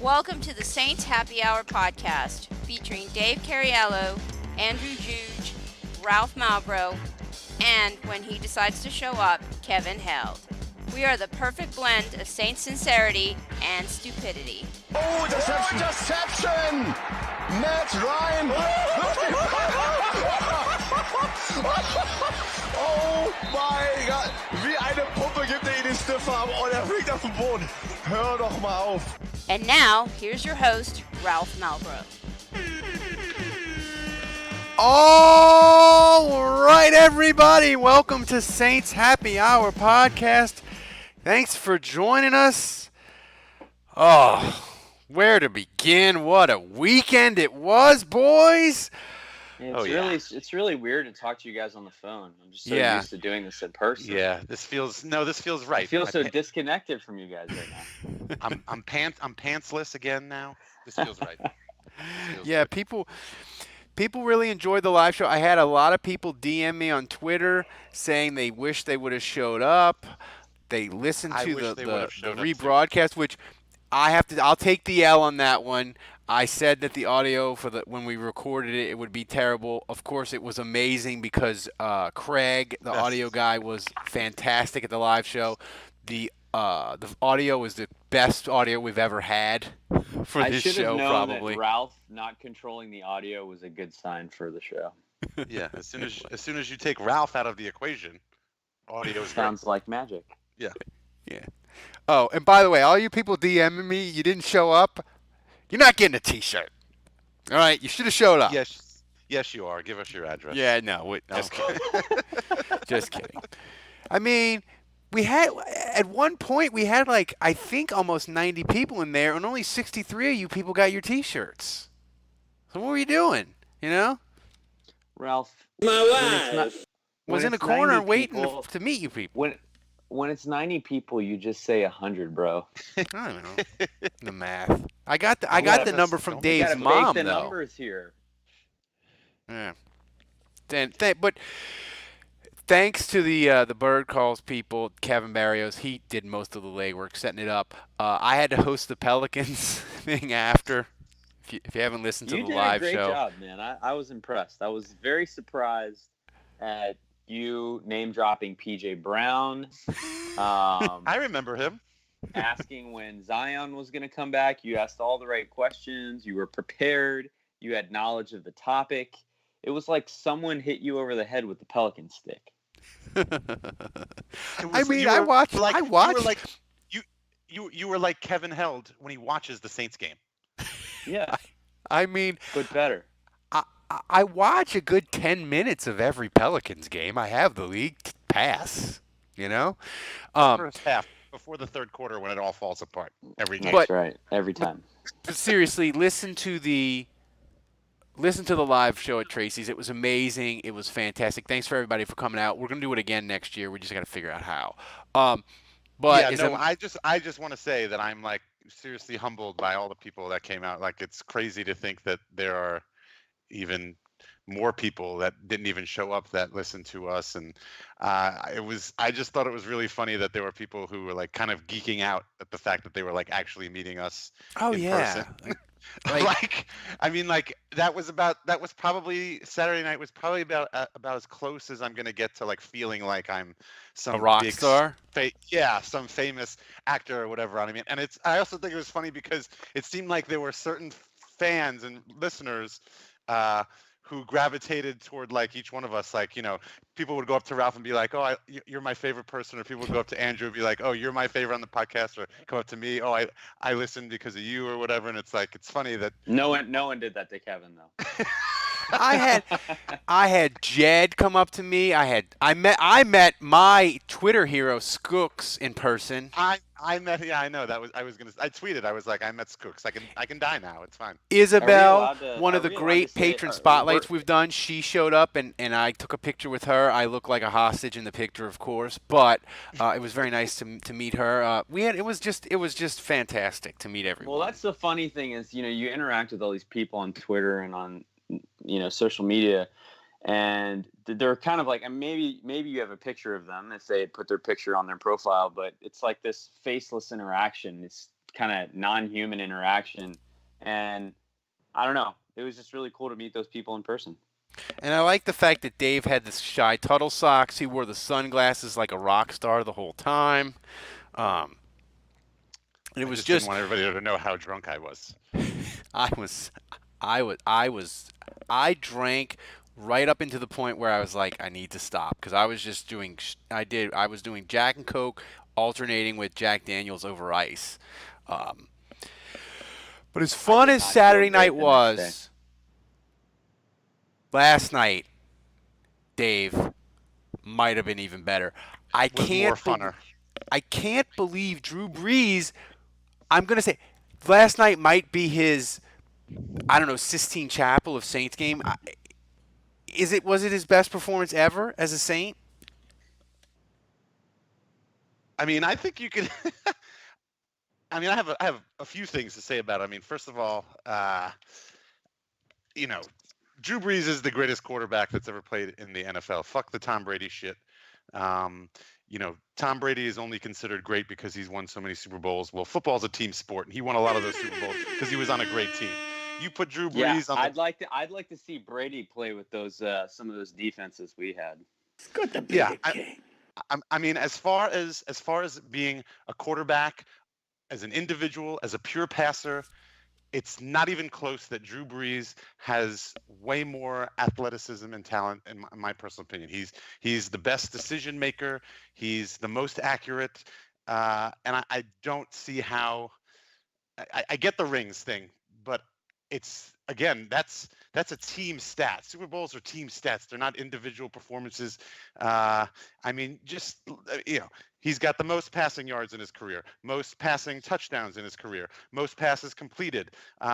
Welcome to the Saints Happy Hour podcast, featuring Dave Cariello, Andrew Juge, Ralph Malbrough, and when he decides to show up, Kevin Held. We are the perfect blend of Saints sincerity and stupidity. Oh, interception! Matt Ryan! Oh mein Gott! Wie eine Puppe gibt ihn den Stiffarm und fliegt auf den Boden. Hör doch mal auf. And now, here's your host, Ralph Malbrough. All right, everybody. Welcome to Saints Happy Hour podcast. Thanks for joining us. Oh, where to begin? What a weekend it was, boys. It's really weird to talk to you guys on the phone. I'm just so used to doing this in person. Yeah, this feels right. I feel so disconnected from you guys right now. I'm pantsless again now. This feels right. Yeah, people really enjoyed the live show. I had a lot of people DM me on Twitter saying they wish they would have showed up. They listened to the rebroadcast, which I'll take the L on that one. I said that the audio when we recorded it would be terrible. Of course, it was amazing because Craig, the audio guy, was fantastic at the live show. The audio was the best audio we've ever had for this show. I should have known probably. That Ralph not controlling the audio was a good sign for the show. Yeah, as soon as you take Ralph out of the equation, audio sounds like magic. Yeah. Yeah. Oh, and by the way, all you people DMing me, you didn't show up. You're not getting a T-shirt. All right, you should have showed up. Yes, you are. Give us your address. Yeah, no. Just kidding. Just kidding. I mean, at one point we had I think almost 90 people in there, and only 63 of you people got your T-shirts. So what were you doing? You know? Ralph, was in a corner waiting to meet you people. When it's 90 people, you just say 100, bro. I don't know. The math. I got the number from Dave's mom, the though. Numbers here. Yeah. But thanks to the Bird Calls people, Kevin Barrios, he did most of the legwork setting it up. I had to host the Pelicans thing after. If you haven't listened to the live show, you did a great job, man. I was impressed. I was very surprised at you name-dropping P.J. Brown. I remember him. Asking when Zion was going to come back. You asked all the right questions. You were prepared. You had knowledge of the topic. It was like someone hit you over the head with the Pelican stick. I watched. You were like Kevin Held when he watches the Saints game. Yeah. I mean, but better. I watch a good 10 minutes of every Pelicans game. I have the league pass, you know? First half, before the third quarter when it all falls apart every game. That's right, every time. But seriously, listen to the live show at Tracey's. It was amazing. It was fantastic. Thanks for everybody for coming out. We're going to do it again next year. We just got to figure out how. I just want to say that I'm seriously humbled by all the people that came out. It's crazy to think that there are even more people that didn't even show up that listened to us, and I just thought it was really funny that there were people who were kind of geeking out at the fact that they were actually meeting us in person. That was probably Saturday night was probably about as close as I'm gonna get to feeling like I'm some a rock star, some famous actor or whatever. And I also think it was funny because it seemed like there were certain fans and listeners who gravitated toward each one of us. People would go up to Ralph and be like, "Oh, you're my favorite person," or people would go up to Andrew and be like, "Oh, you're my favorite on the podcast," or come up to me, "Oh, I listened because of you," or whatever. And it's it's funny that no one did that to Kevin though. I had Jed come up to me. I met my Twitter hero Skooks in person. I tweeted. I was like, I met Skooks. I can die now. It's fine. Isabel, one of the great patron spotlights we've done, she showed up and I took a picture with her. I look like a hostage in the picture, of course, but it was very nice to meet her. It was just fantastic to meet everyone. Well, that's the funny thing is, you interact with all these people on Twitter and on social media, and they're kind of and maybe you have a picture of them if they put their picture on their profile, but it's this faceless interaction. It's kind of non-human interaction. And I don't know. It was just really cool to meet those people in person. And I like the fact that Dave had the shy Tuttle socks. He wore the sunglasses like a rock star the whole time. It was just didn't want everybody to know how drunk I was. I drank right up into the point where I was like, I need to stop, because I was just doing Jack and Coke alternating with Jack Daniels over ice. But as fun as Saturday night was, last night, Dave, might have been even better. I can't believe Drew Brees. I'm gonna say, last night might be his, I don't know, Sistine Chapel of Saints game. Was it his best performance ever as a Saint? I mean, I think you could. I mean, I have a few things to say about it. I mean, first of all, Drew Brees is the greatest quarterback that's ever played in the NFL. Fuck the Tom Brady shit. Tom Brady is only considered great because he's won so many Super Bowls. Well, football's a team sport, and he won a lot of those Super Bowls because he was on a great team. You put Drew Brees on. I'd like to see Brady play with those some of those defenses we had. It's good to be a king. I mean, as far as being a quarterback, as an individual, as a pure passer, it's not even close that Drew Brees has way more athleticism and talent, in my personal opinion. He's the best decision maker. He's the most accurate, and I don't see how. I get the rings thing, but it's, again, that's a team stat. Super Bowls are team stats. They're not individual performances. I mean, he's got the most passing yards in his career, most passing touchdowns in his career, most passes completed,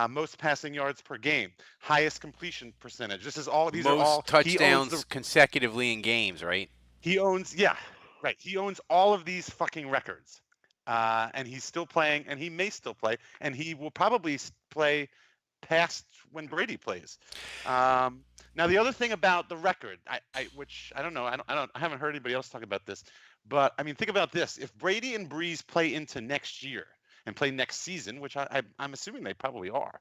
most passing yards per game, highest completion percentage. These are all touchdowns consecutively in games, right? He owns all of these fucking records. And he's still playing, and he may still play, and he will probably play past when Brady plays. Now, the other thing about the record, which I don't know, I haven't heard anybody else talk about this, but I mean, think about this: if Brady and Brees play into next year and play next season, which I'm assuming they probably are,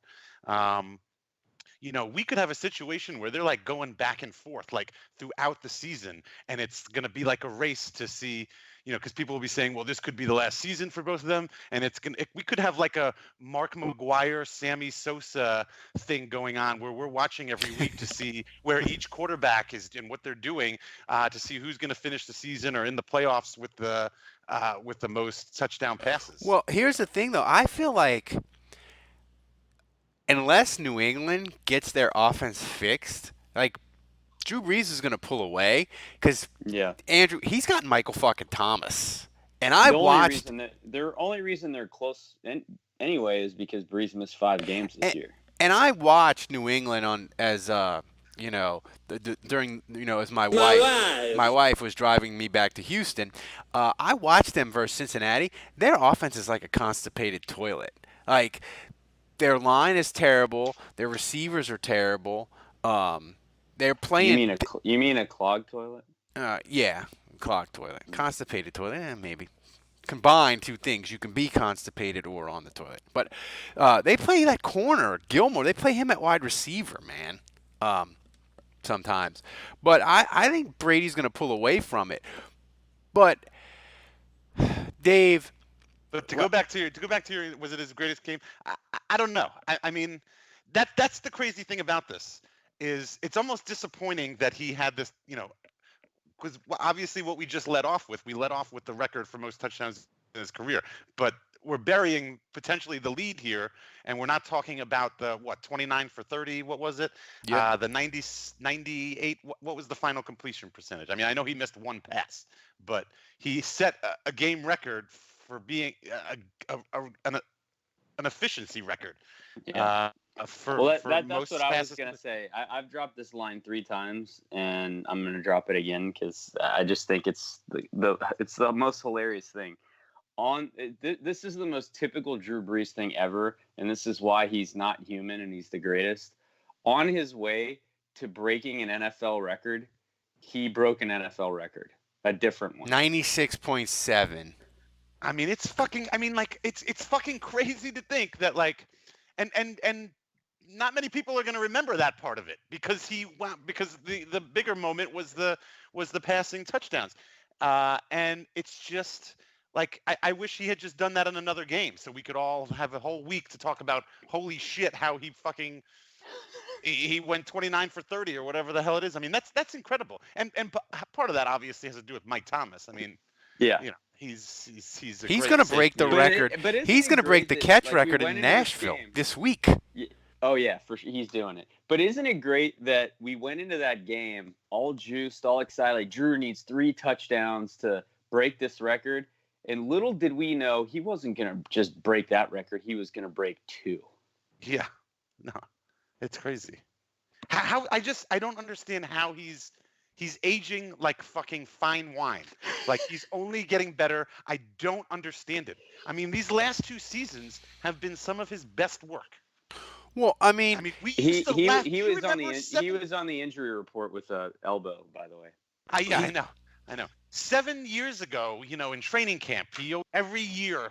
we could have a situation where they're like going back and forth like throughout the season, and it's going to be like a race to see, because people will be saying, well, this could be the last season for both of them, and we could have like a Mark McGuire, Sammy Sosa thing going on where we're watching every week to see where each quarterback is and what they're doing, to see who's going to finish the season or in the playoffs with the most touchdown passes. Well, here's the thing, though. I feel like, unless New England gets their offense fixed, like, Drew Brees is going to pull away because Andrew, he's got Michael fucking Thomas, and the only reason they're close anyway is because Brees missed 5 games this year. And I watched New England as my wife was driving me back to Houston. I watched them versus Cincinnati. Their offense is like a constipated toilet. Like, their line is terrible. Their receivers are terrible. They're playing. You mean a clogged toilet? Yeah, clogged toilet, constipated toilet. Maybe combine two things. You can be constipated or on the toilet. But they play that corner, Gilmore. They play him at wide receiver, man. Sometimes, but I think Brady's going to pull away from it. But Dave. But to go back to your, was it his greatest game? I don't know. I mean, that's the crazy thing about this. Is it's almost disappointing that he had this, because obviously what we just led off with the record for most touchdowns in his career, but we're burying potentially the lead here, and we're not talking about the 29 for 30, what was it? Yeah. The 98, what was the final completion percentage? I mean, I know he missed one pass, but he set a game record for being an efficiency record. Yeah. That's what I was going to say. I've dropped this line 3 times, and I'm going to drop it again because I just think it's the most hilarious thing. This is the most typical Drew Brees thing ever, and this is why he's not human and he's the greatest. On his way to breaking an NFL record, he broke an NFL record, a different one. 96.7. I mean, it's fucking. I mean, like, it's fucking crazy to think that, like, and not many people are going to remember that part of it because the bigger moment was the passing touchdowns, and it's just like I wish he had just done that in another game so we could all have a whole week to talk about holy shit how he went 29 for 30 or whatever the hell it is. I mean, that's incredible, and part of that obviously has to do with Mike Thomas. I mean, yeah, you know, he's He's going to break the record. He's going to break the catch record in Nashville this week. Oh yeah, for sure, he's doing it. But isn't it great that we went into that game all juiced, all excited? Like, Drew needs 3 touchdowns to break this record, and little did we know he wasn't going to just break that record; he was going to break 2. Yeah, no, it's crazy. How I don't understand how he's aging like fucking fine wine. Like, he's only getting better. I don't understand it. I mean, these last 2 seasons have been some of his best work. Well, I mean he was on the injury report with a elbow, by the way. I know. 7 years ago, in training camp, every year,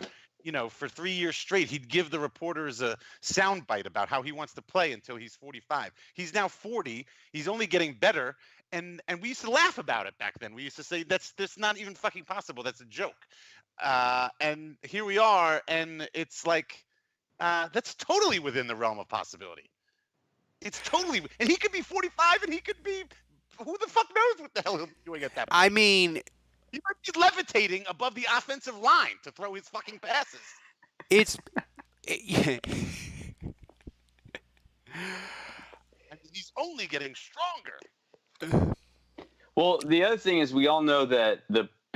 for 3 years straight, he'd give the reporters a soundbite about how he wants to play until he's 45. He's now 40. He's only getting better, and we used to laugh about it back then. We used to say that's not even fucking possible. That's a joke. And here we are, and it's like. That's totally within the realm of possibility. It's totally, and he could be 45, and he could be, who the fuck knows what the hell he'll be doing at that point. I mean, he might be levitating above the offensive line to throw his fucking passes. I mean, he's only getting stronger. Well, the other thing is we all know that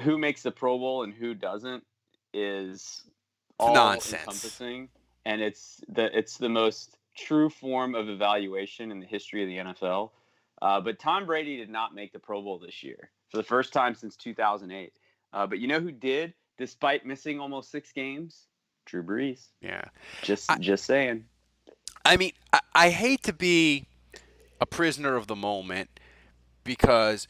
who makes the Pro Bowl and who doesn't is all nonsense. Encompassing. And it's the most true form of evaluation in the history of the NFL. But Tom Brady did not make the Pro Bowl this year for the first time since 2008. But you know who did, despite missing almost 6 games? Drew Brees. Yeah. Just saying. I mean, I hate to be a prisoner of the moment because,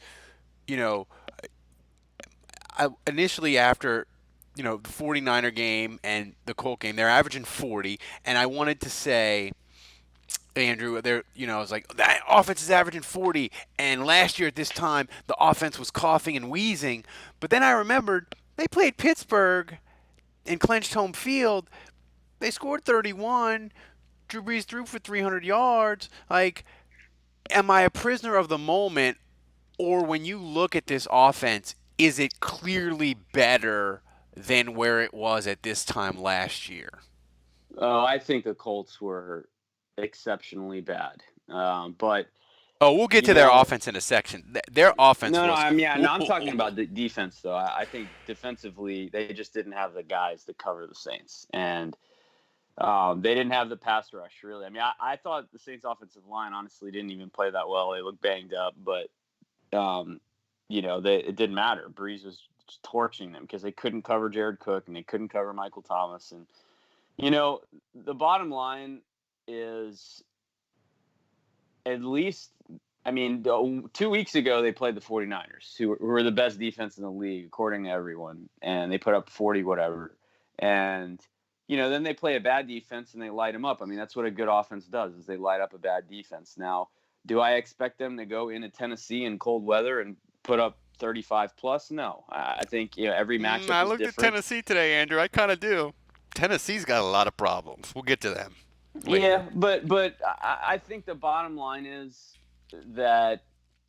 initially after – the 49er game and the Colt game, they're averaging 40, and I wanted to say, Andrew, I was like, that offense is averaging 40, and last year at this time, the offense was coughing and wheezing, but then I remembered they played Pittsburgh in clenched home field. They scored 31. Drew Brees threw for 300 yards. Like, am I a prisoner of the moment, or when you look at this offense, is it clearly better than where it was at this time last year? Oh, I think the Colts were exceptionally bad. But we'll get to their offense in a section. Their offense I'm talking about the defense, though. I think defensively, they just didn't have the guys to cover the Saints. And they didn't have the pass rush, really. I mean, I thought the Saints' offensive line, honestly, didn't even play that well. They looked banged up. But, it didn't matter. Brees was torching them because they couldn't cover Jared Cook and they couldn't cover Michael Thomas. And, the bottom line is at least, 2 weeks ago they played the 49ers, who were the best defense in the league, according to everyone. And they put up 40, whatever. And, then they play a bad defense and they light them up. I mean, that's what a good offense does, is they light up a bad defense. Now, do I expect them to go into Tennessee in cold weather and put up 35 plus? No. I think every matchup is different. I looked at Tennessee today, Andrew. I kind of do. Tennessee's got a lot of problems. We'll get to them later. Yeah, but I think the bottom line is that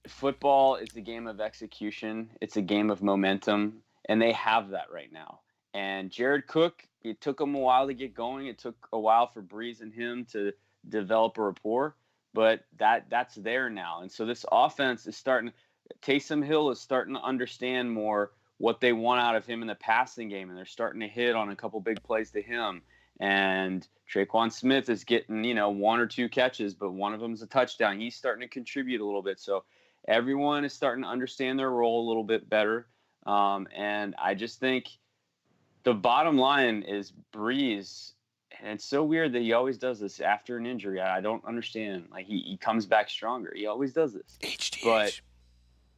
football is a game of execution. It's a game of momentum, and they have that right now. And Jared Cook, it took him a while to get going. It took a while for Brees and him to develop a rapport, but that's there now. And so this offense is starting – Taysom Hill is starting to understand more what they want out of him in the passing game, and they're starting to hit on a couple big plays to him. And Traquan Smith is getting, 1 or 2 catches, but one of them is a touchdown. He's starting to contribute a little bit. So everyone is starting to understand their role a little bit better. And I just think the bottom line is Brees. And it's so weird that he always does this after an injury. I don't understand. Like, he comes back stronger. He always does this. HGH.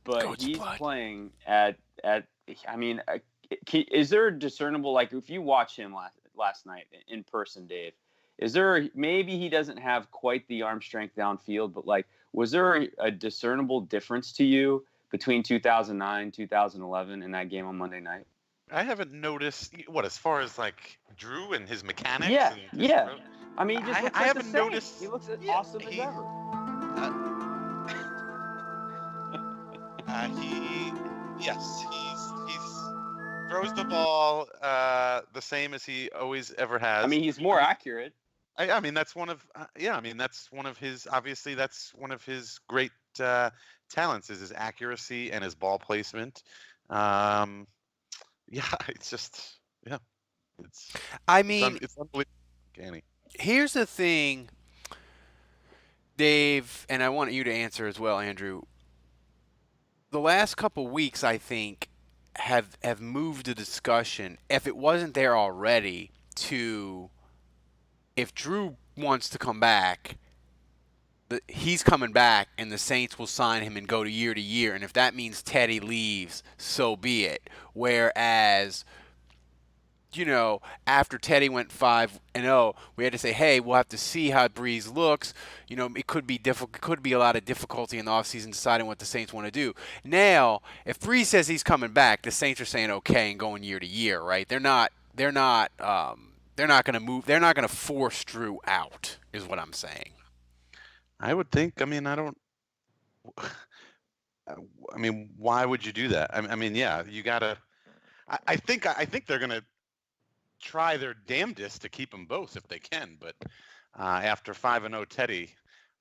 But he's playing at is there a discernible, like if you watch him last night in person, Dave, is there, maybe he doesn't have quite the arm strength downfield, but like, was there a discernible difference to you between 2009, 2011 in that game on Monday night? I haven't noticed as far as like Drew and his mechanics. Yeah, and his yeah. I mean, he just looks I like haven't the same. noticed. He looks as awesome as ever. He throws the ball the same as he always ever has. I mean, he's more accurate. I mean, that's one of that's one of his, obviously that's one of his great talents, is his accuracy and his ball placement. It's just it's unbelievable. Canny. Here's the thing, Dave, and I want you to answer as well, Andrew. The last couple weeks, I think, have moved the discussion, if it wasn't there already, to if Drew wants to come back, he's coming back, and the Saints will sign him and go to year, and if that means Teddy leaves, so be it. Whereas, after Teddy went 5-0, we had to say, hey, we'll have to see how Brees looks. It could be difficult. Could be a lot of difficulty in the offseason deciding what the Saints want to do. Now, if Brees says he's coming back, the Saints are saying okay and going year to year, right? They're not going to move. They're not going to force Drew out, is what I'm saying. I would think. I mean, why would you do that? I mean, yeah, you gotta. I think they're gonna try their damnedest to keep them both if they can, but after 5-0 Teddy,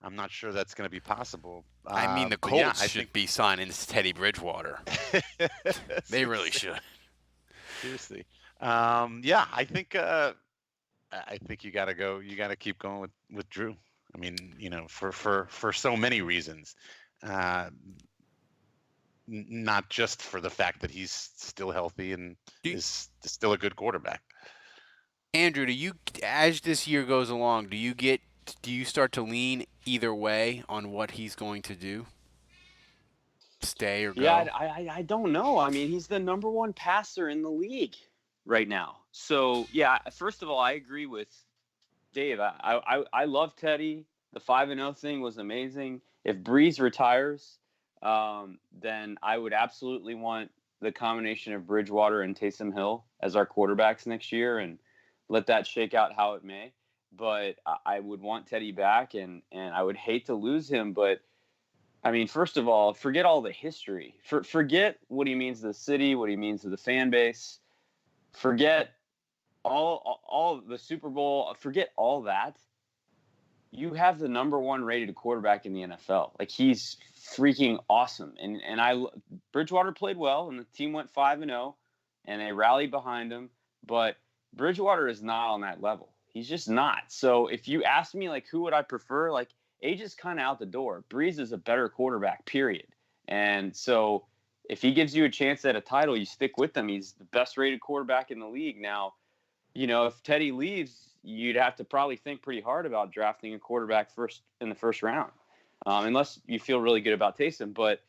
I'm not sure that's going to be possible. I mean, the Colts should be signing Teddy Bridgewater. They really should. Seriously. I think you got to go. You got to keep going with Drew. I mean, for so many reasons. Not just for the fact that he's still healthy and is still a good quarterback. Andrew, as this year goes along, do you start to lean either way on what he's going to do? Stay or go? Yeah, I don't know. I mean, he's the number one passer in the league right now. So, yeah, first of all, I agree with Dave. I love Teddy. The 5-0 thing was amazing. If Brees retires, then I would absolutely want the combination of Bridgewater and Taysom Hill as our quarterbacks next year, and let that shake out how it may. But I would want Teddy back, and I would hate to lose him. But, I mean, first of all, forget all the history. Forget what he means to the city, what he means to the fan base. Forget all the Super Bowl. Forget all that. You have the number one rated quarterback in the NFL. Like, he's freaking awesome. And Bridgewater played well, and the team went 5-0, and they rallied behind him. But Bridgewater is not on that level. He's just not. So if you ask me, like, who would I prefer? Like, age is kind of out the door. Brees is a better quarterback, period. And so if he gives you a chance at a title, you stick with him. He's the best rated quarterback in the league. Now, if Teddy leaves, you'd have to probably think pretty hard about drafting a quarterback in the first round, unless you feel really good about Taysom. But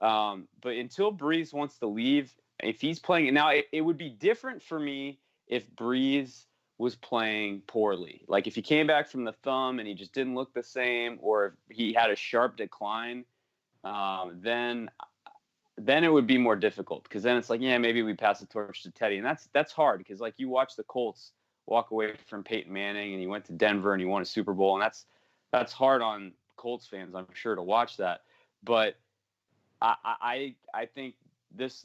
until Brees wants to leave, if he's playing now, it would be different for me if Brees was playing poorly. Like if he came back from the thumb and he just didn't look the same, or if he had a sharp decline, then it would be more difficult, because then it's like, yeah, maybe we pass the torch to Teddy. And that's hard, because like you watch the Colts walk away from Peyton Manning, and he went to Denver and he won a Super Bowl, and that's hard on Colts fans, I'm sure, to watch that. But I think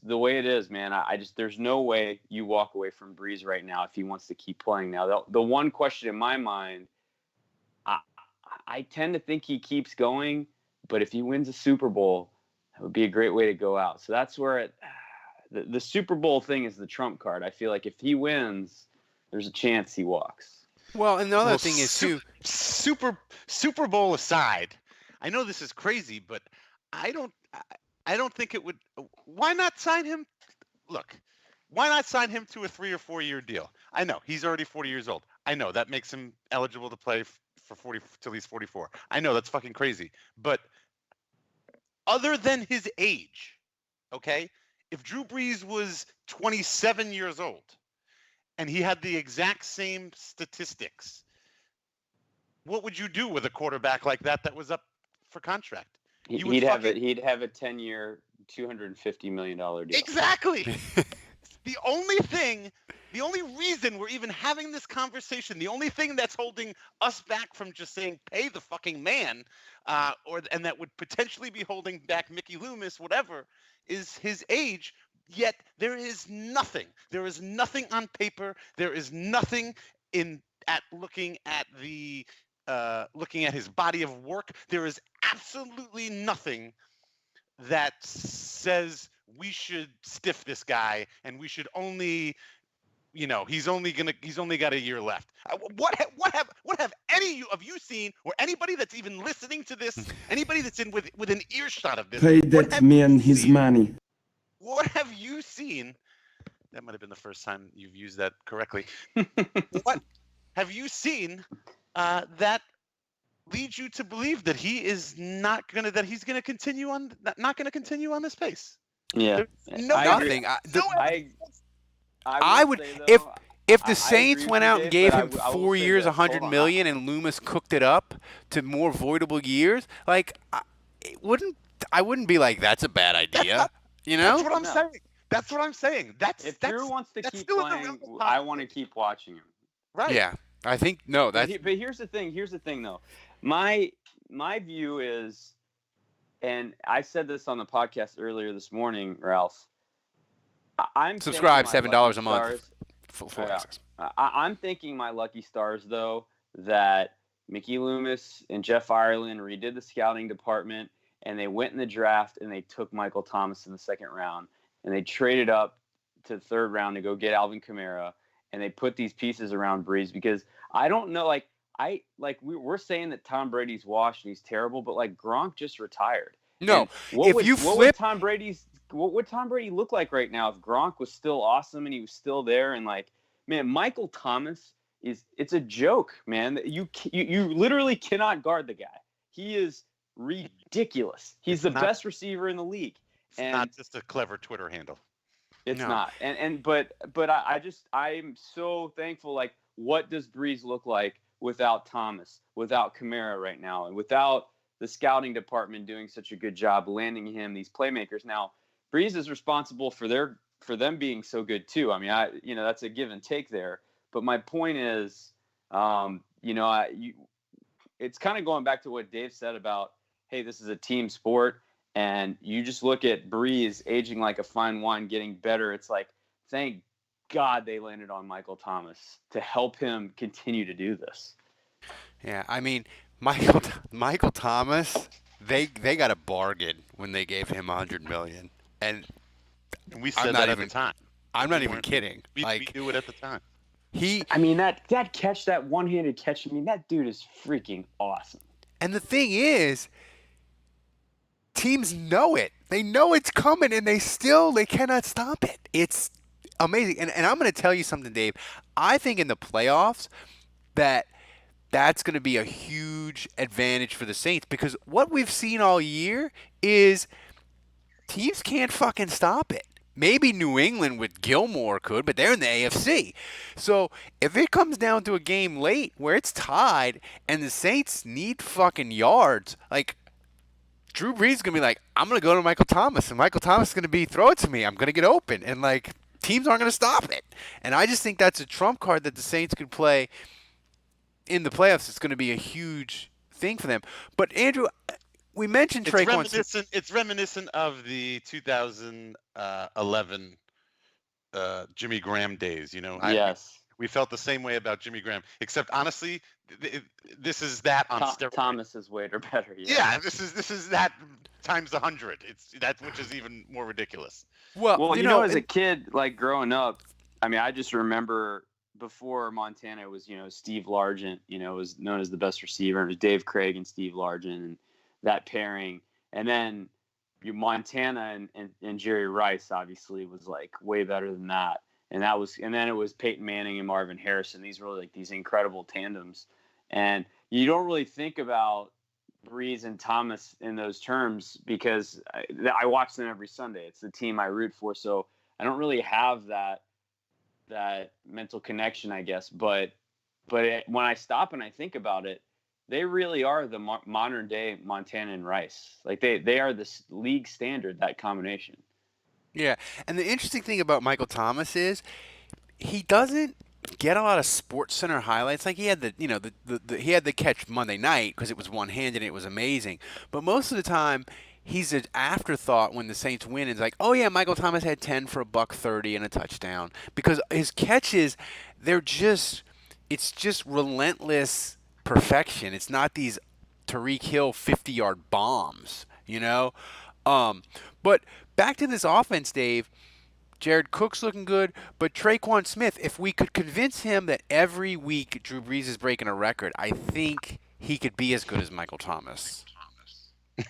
the way it is, man, there's no way you walk away from Brees right now if he wants to keep playing. Now, the one question in my mind, I tend to think he keeps going, but if he wins a Super Bowl, that would be a great way to go out. So that's where the Super Bowl thing is the trump card. I feel like if he wins, there's a chance he walks. Well, and the other thing is too, Super Bowl aside, I know this is crazy, but I don't think it would. Why not sign him? Look, why not sign him to a 3 or 4 year deal? I know he's already 40 years old. I know that makes him eligible to play for 40 till he's 44. I know that's fucking crazy. But other than his age, okay, if Drew Brees was 27 years old and he had the exact same statistics, what would you do with a quarterback like that was up for contract? He'd have a 10-year, $250 million deal. Exactly. The only reason we're even having this conversation, the only thing that's holding us back from just saying pay the fucking man, and that would potentially be holding back Mickey Loomis, whatever, is his age. Yet there is nothing. There is nothing on paper. There is nothing looking at his body of work. There is absolutely nothing that says we should stiff this guy and we should only, he's only got a year left. What have any of you seen, or anybody that's even listening to this, anybody that's within earshot of this? Pay that man his money. What have you seen? That might have been the first time you've used that correctly. What have you seen that leads you to believe that he is not going to continue on this pace? Yeah. Nothing. I would say, though, if the Saints went out and gave him 4 years, $100 million, and Loomis cooked it up to more voidable years, like I wouldn't be like, that's a bad idea. That's what I'm saying. That's what I'm saying. If Drew wants to keep playing, I want to keep watching him. Right. Yeah. I think but here's the thing though. My view is, and I said this on the podcast earlier this morning, Ralph. I'm subscribe $7 a month. Full access. I'm thinking my lucky stars though that Mickey Loomis and Jeff Ireland redid the scouting department, and they went in the draft and they took Michael Thomas in the second round, and they traded up to the third round to go get Alvin Kamara, and they put these pieces around Brees, because I don't know, we're saying that Tom Brady's washed and he's terrible, but Gronk just retired. No, what would Tom Brady look like right now if Gronk was still awesome and he was still there? And man, Michael Thomas it's a joke, man. You literally cannot guard the guy. He is ridiculous. He's the best receiver in the league. It's not just a clever Twitter handle. It's not. But I'm so thankful. What does Brees look like without Thomas, without Kamara right now, and without the scouting department doing such a good job landing him these playmakers? Now, Brees is responsible for them being so good too. I mean, that's a give and take there. But my point is, it's kind of going back to what Dave said about, hey, this is a team sport, and you just look at Brees aging like a fine wine, getting better. It's thank God they landed on Michael Thomas to help him continue to do this. Yeah, I mean, Michael Thomas, they got a bargain when they gave him $100 million, and we said that at the time. I'm not even kidding. We knew it at the time. That catch, that one-handed catch, that dude is freaking awesome. And the thing is, teams know it. They know it's coming, and they cannot stop it. It's amazing. And I'm going to tell you something, Dave. I think in the playoffs that's going to be a huge advantage for the Saints, because what we've seen all year is teams can't fucking stop it. Maybe New England with Gilmore could, but they're in the AFC. So if it comes down to a game late where it's tied and the Saints need fucking yards, Drew Brees is going to be like, I'm going to go to Michael Thomas, and Michael Thomas is going to throw it to me. I'm going to get open. And, teams aren't going to stop it. And I just think that's a trump card that the Saints could play in the playoffs. It's going to be a huge thing for them. But, Andrew, we mentioned Traquan. It's reminiscent of the 2011 Jimmy Graham days, Yes. We felt the same way about Jimmy Graham, except honestly, this is that on steroids. Thomas is way better. Yeah, this is that times 100. It's that, which is even more ridiculous. Well, as a kid, growing up, I just remember before Montana was, Steve Largent, was known as the best receiver. It was Dave Craig and Steve Largent, and that pairing. And then Montana and Jerry Rice obviously was way better than that. And then it was Peyton Manning and Marvin Harrison. These were these incredible tandems. And you don't really think about Brees and Thomas in those terms because I watch them every Sunday. It's the team I root for, so I don't really have that mental connection, I guess. But when I stop and I think about it, they really are the modern day Montana and Rice. Like they are the league standard, that combination. Yeah, and the interesting thing about Michael Thomas is he doesn't get a lot of Sports Center highlights. Like he had he had the catch Monday night because it was one-handed and it was amazing. But most of the time, he's an afterthought when the Saints win. It's like, oh yeah, Michael Thomas had 10 for $130 and a touchdown, because his catches, it's just relentless perfection. It's not these Tyreek Hill 50-yard bombs, you know. But back to this offense, Dave. Jared Cook's looking good, but Traquan Smith, if we could convince him that every week Drew Brees is breaking a record, I think he could be as good as Michael Thomas.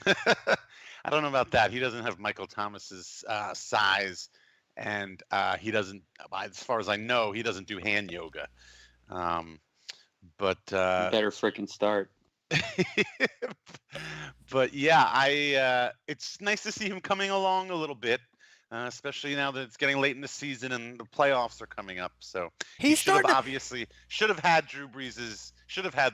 I don't know about that. He doesn't have Michael Thomas's size, and he doesn't, as far as I know, he doesn't do hand yoga. But better freaking start. But yeah, it's nice to see him coming along a little bit. Especially now that it's getting late in the season and the playoffs are coming up. So he should have had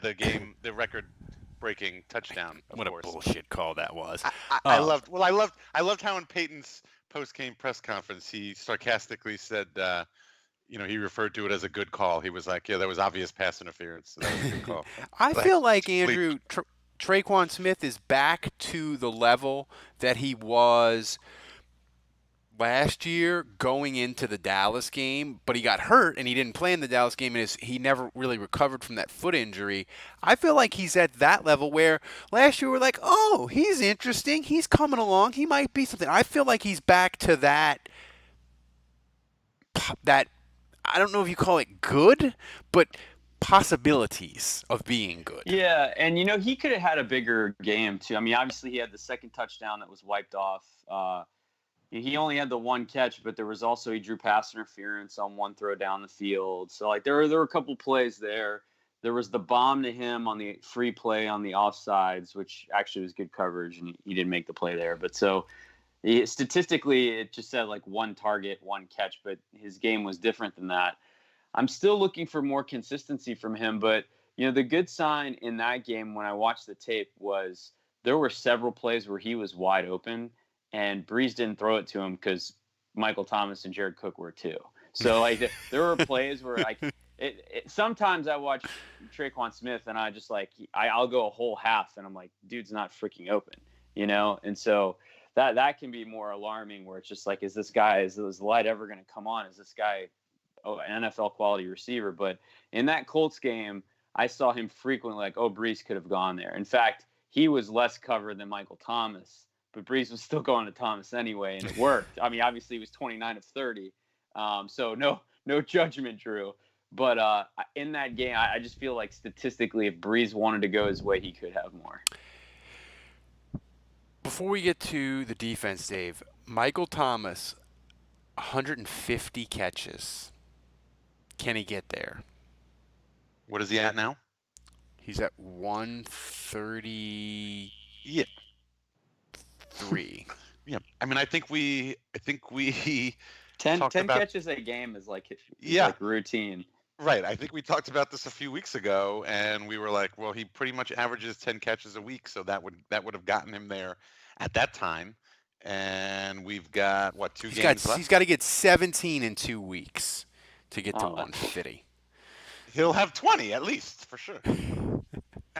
the record-breaking touchdown. What course. A bullshit call that was. I loved how in Peyton's post-game press conference he sarcastically said, he referred to it as a good call. He was like, "Yeah, that was obvious pass interference. So that was a good call." I feel like Andrew Traquan Smith is back to the level that he was last year going into the Dallas game, but he got hurt and he didn't play in the Dallas game, and he never really recovered from that foot injury. I feel like he's at that level where last year we're like, oh, he's interesting. He's coming along. He might be something. I feel like he's back to that I don't know if you call it good, but possibilities of being good. Yeah, and he could have had a bigger game too. I mean, obviously he had the second touchdown that was wiped off. He only had the one catch, but there was also he drew pass interference on one throw down the field. So like there were a couple plays there. There was the bomb to him on the free play on the offsides, which actually was good coverage, and he didn't make the play there. But so statistically, it just said like one target, one catch, but his game was different than that. I'm still looking for more consistency from him, but the good sign in that game when I watched the tape was there were several plays where he was wide open. And Brees didn't throw it to him because Michael Thomas and Jared Cook were too. So like there were plays where like sometimes I watch Traquan Smith and I just like I'll go a whole half and I'm like, dude's not freaking open, And so that can be more alarming where it's just like, is this the light ever going to come on? Is this guy an NFL quality receiver? But in that Colts game, I saw him frequently like, oh, Brees could have gone there. In fact, he was less covered than Michael Thomas. But Brees was still going to Thomas anyway, and it worked. I mean, obviously he was 29 of 30, so no judgment, Drew. But in that game, I just feel like statistically, if Brees wanted to go his way, he could have more. Before we get to the defense, Dave, Michael Thomas, 150 catches. Can he get there? What is he at now? He's at 130. Yeah. 3. Yeah, I mean, I think we 10 catches a game is like routine. Right. I think we talked about this a few weeks ago, and we were like, well, he pretty much averages 10 catches a week, so that would have gotten him there at that time. And we've got 2 games left? He's got to get 17 in 2 weeks to get to 150. He'll have 20 at least for sure.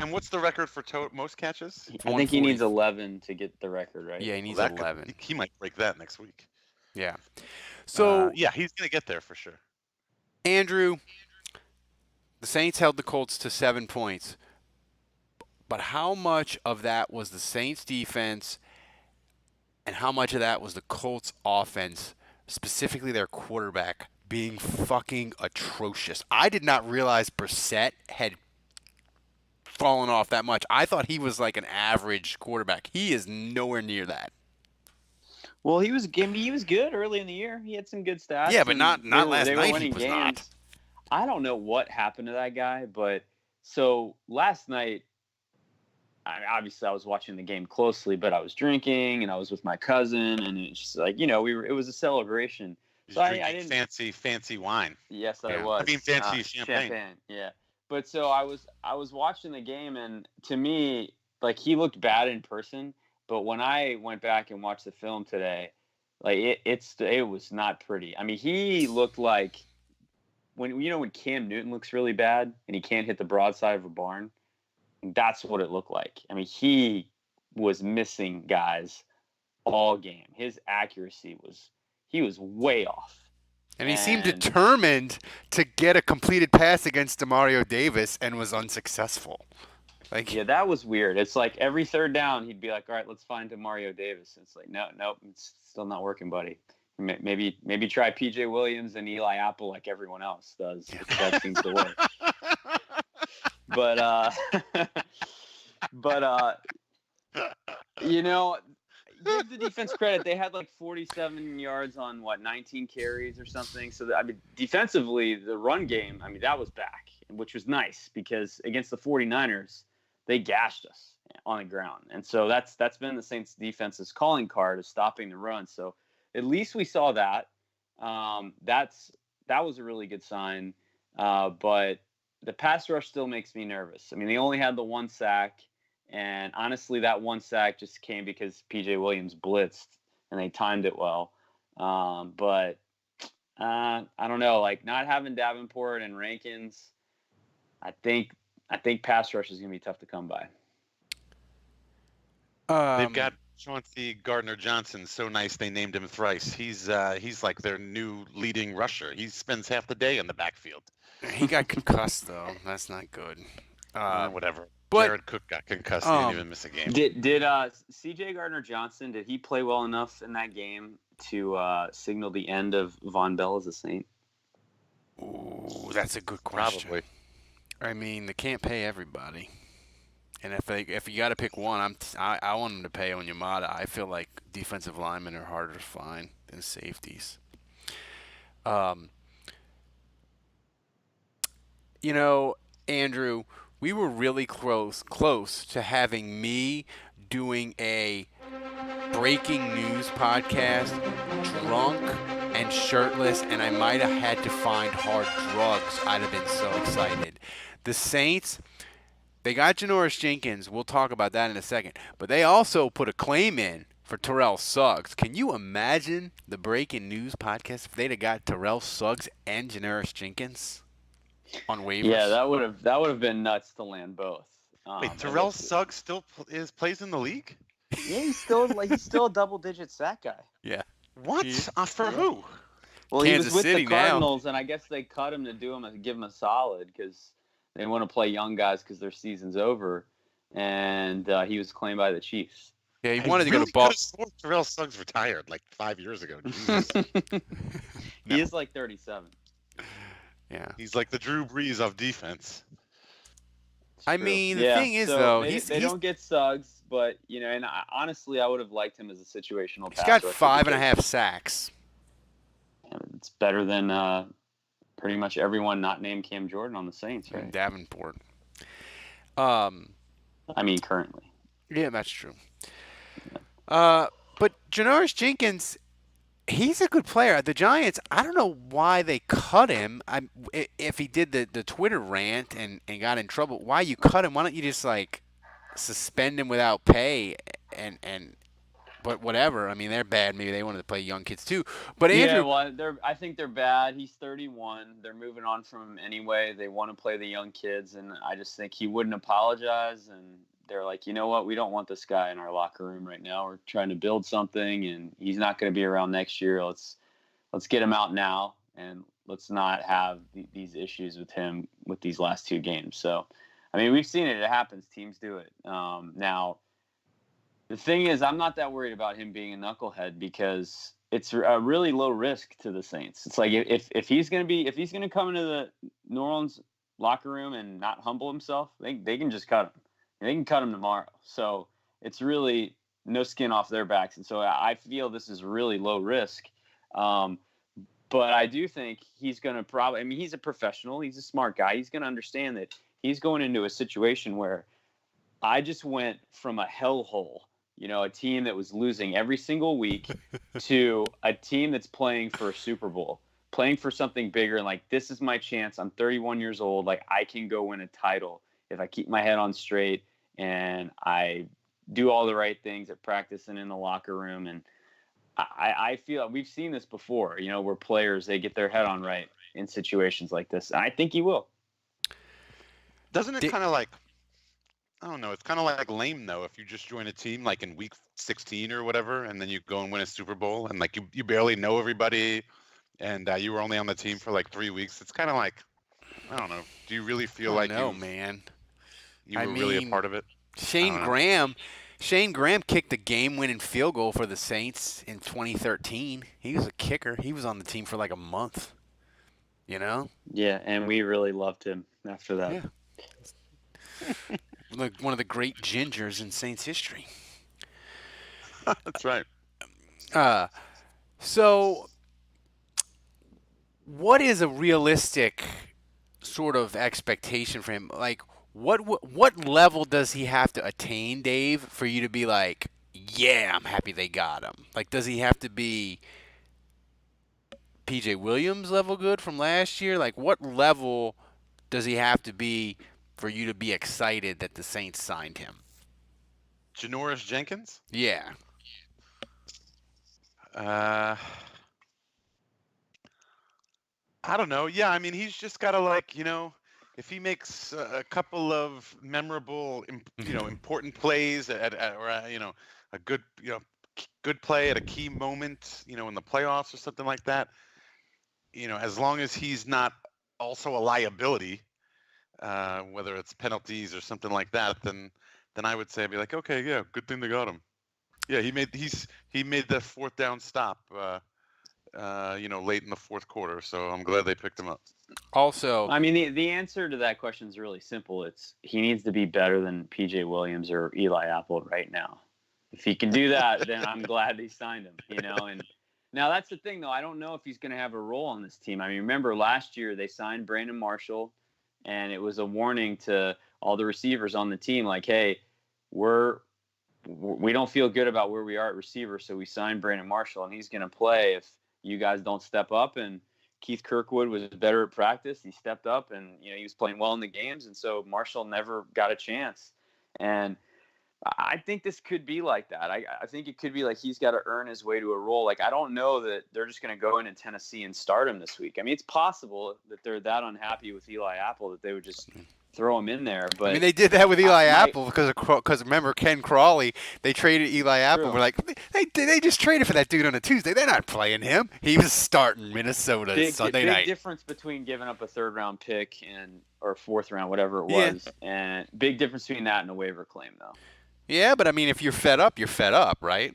And what's the record for most catches? I think he needs 11 to get the record, right? Yeah, he needs 11. He might break that next week. Yeah. So yeah, he's going to get there for sure. Andrew, the Saints held the Colts to 7 points. But how much of that was the Saints defense and how much of that was the Colts offense, specifically their quarterback, being fucking atrocious? I did not realize Brissett had fallen off that much. I thought he was like an average quarterback. He is nowhere near that. Well, he was good early in the year. He had some good stats. Yeah, but not last night. He was not. I don't know what happened to that guy, but so last night obviously I was watching the game closely, but I was drinking and I was with my cousin, and it's just like, it was a celebration. So I didn't fancy wine. Yes, I was. I mean, fancy champagne. Yeah. But so I was watching the game, and to me, like, he looked bad in person, but when I went back and watched the film today, like it was not pretty. I mean, he looked like when Cam Newton looks really bad and he can't hit the broadside of a barn. That's what it looked like. I mean, he was missing guys all game. His accuracy he was way off. And he seemed determined to get a completed pass against Demario Davis and was unsuccessful. Yeah, that was weird. It's like every third down, he'd be like, all right, let's find Demario Davis. And it's like, nope, it's still not working, buddy. Maybe try P.J. Williams and Eli Apple like everyone else does. That seems to work. But give the defense credit. They had like 47 yards on 19 carries or something. So defensively, the run game, that was back, which was nice because against the 49ers, they gashed us on the ground. And so that's been the Saints defense's calling card, is stopping the run. So at least we saw that. That was a really good sign. But the pass rush still makes me nervous. They only had the one sack. And honestly, that one sack just came because P.J. Williams blitzed and they timed it well. But I don't know, like not having Davenport and Rankins, I think pass rush is going to be tough to come by. They've got Chauncey Gardner-Johnson. So nice they named him thrice. He's like their new leading rusher. He spends half the day in the backfield. He got concussed though. That's not good. Whatever. But Jared Cook got concussed. He didn't even miss a game. Did C.J. Gardner-Johnson, did he play well enough in that game to signal the end of Von Bell as a Saint? Ooh, that's a good question. Probably. They can't pay everybody, and if you got to pick one, I want them to pay Onyemata. I feel like defensive linemen are harder to find than safeties. Andrew, we were really close to having me doing a breaking news podcast, drunk and shirtless, and I might have had to find hard drugs. I'd have been so excited. The Saints, they got Janoris Jenkins. We'll talk about that in a second. But they also put a claim in for Terrell Suggs. Can you imagine the breaking news podcast if they'd have got Terrell Suggs and Janoris Jenkins on waivers? Yeah, that would have been nuts to land both. Wait, Terrell Suggs still plays in the league? Yeah, he's still a double-digit sack guy. Yeah. What? For who? Well, Kansas he was with City the Cardinals, now. And I guess they cut him to give him a solid because they want to play young guys because their season's over. And he was claimed by the Chiefs. Yeah, he wanted to go to Boston. Terrell Suggs retired like 5 years ago. He is like 37. Yeah. He's like the Drew Brees of defense. The thing is, though, they don't get Suggs, but and honestly, I would have liked him as a situational. He's got 5.5 sacks. It's better than pretty much everyone not named Cam Jordan on the Saints, right? And Davenport. Currently. Yeah, that's true. But Janoris Jenkins, he's a good player. The Giants, I don't know why they cut him. If he did the Twitter rant and got in trouble, why you cut him? Why don't you just suspend him without pay but whatever. They're bad. Maybe they wanted to play young kids too. But Andrew, I think they're bad. He's 31. They're moving on from him anyway. They want to play the young kids, and I just think he wouldn't apologize. And they're like, you know what? We don't want this guy in our locker room right now. We're trying to build something, and he's not going to be around next year. Let's get him out now, and let's not have these issues with him with these last two games. So, we've seen it. It happens. Teams do it. Now, the thing is, I'm not that worried about him being a knucklehead because it's a really low risk to the Saints. It's like if he's going to come into the New Orleans locker room and not humble himself, they can just cut him. They can cut him tomorrow. So it's really no skin off their backs. And so I feel this is really low risk. But I do think he's going to he's a professional. He's a smart guy. He's going to understand that he's going into a situation where I just went from a hellhole, a team that was losing every single week to a team that's playing for a Super Bowl, playing for something bigger. And like, this is my chance. I'm 31 years old. Like, I can go win a title if I keep my head on straight and I do all the right things at practice and in the locker room. And I feel we've seen this before, where players, they get their head on right in situations like this. And I think he will. Doesn't it kind of like, I don't know, it's kind of like lame though if you just join a team like in week 16 or whatever, and then you go and win a Super Bowl, and like you barely know everybody, and you were only on the team for like 3 weeks. It's kind of like, I don't know. Do you really feel like you were really a part of it? Shane Graham kicked the game-winning field goal for the Saints in 2013. He was a kicker. He was on the team for like a month. Yeah, and we really loved him after that. Yeah. Like one of the great gingers in Saints history. That's right. So what is a realistic sort of expectation for him? Like, what level does he have to attain, Dave, for you to be like, yeah, I'm happy they got him? Like, does he have to be P.J. Williams level good from last year? Like, what level does he have to be for you to be excited that the Saints signed him? Janoris Jenkins? Yeah. I don't know. Yeah, I mean, he's just got to if he makes a couple of memorable, important plays or a good, good play at a key moment, in the playoffs or something like that, as long as he's not also a liability, whether it's penalties or something like that, then I would say I'd be like, okay, yeah, good thing they got him. Yeah, he made the fourth down stop, late in the fourth quarter. So I'm glad they picked him up. Also, I mean, the answer to that question is really simple. It's he needs to be better than P.J. Williams or Eli Apple right now. If he can do that, then I'm glad they signed him. And now that's the thing, though. I don't know if he's going to have a role on this team. I mean, remember last year they signed Brandon Marshall, and it was a warning to all the receivers on the team, like, hey, we don't feel good about where we are at receiver, so we signed Brandon Marshall, and he's going to play if you guys don't step up. And Keith Kirkwood was better at practice. He stepped up, and he was playing well in the games, and so Marshall never got a chance. And I think this could be like that. I think it could be like he's got to earn his way to a role. Like, I don't know that they're just going to go in Tennessee and start him this week. I mean, it's possible that they're that unhappy with Eli Apple that they would just throw him in there. But I mean, they did that with Eli Apple because remember Ken Crawley, they traded Eli Apple. True. We're like, they just traded for that dude on a Tuesday. They're not playing him. He was starting Minnesota Sunday night. Big difference between giving up a third-round pick or fourth-round, whatever it was, and big difference between that and a waiver claim, though. Yeah, but I mean, if you're fed up, right?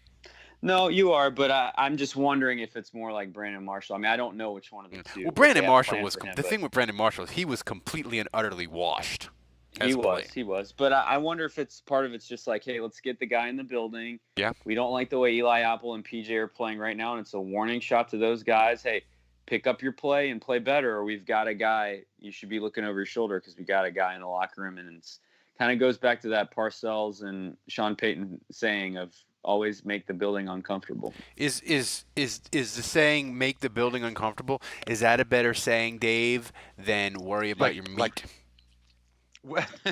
No, you are, but I'm just wondering if it's more like Brandon Marshall. I mean, I don't know which one of the two. Well, Brandon Marshall was the thing with Brandon Marshall is he was completely and utterly washed. He was. But I wonder if it's part of it's just like, hey, let's get the guy in the building. Yeah. We don't like the way Eli Apple and PJ are playing right now, and it's a warning shot to those guys. Hey, pick up your play and play better, or we've got a guy. You should be looking over your shoulder because we got a guy in the locker room, and it's kind of goes back to that Parcells and Sean Payton saying of always make the building uncomfortable. Is the saying "make the building uncomfortable"? Is that a better saying, Dave, than worry about your meat?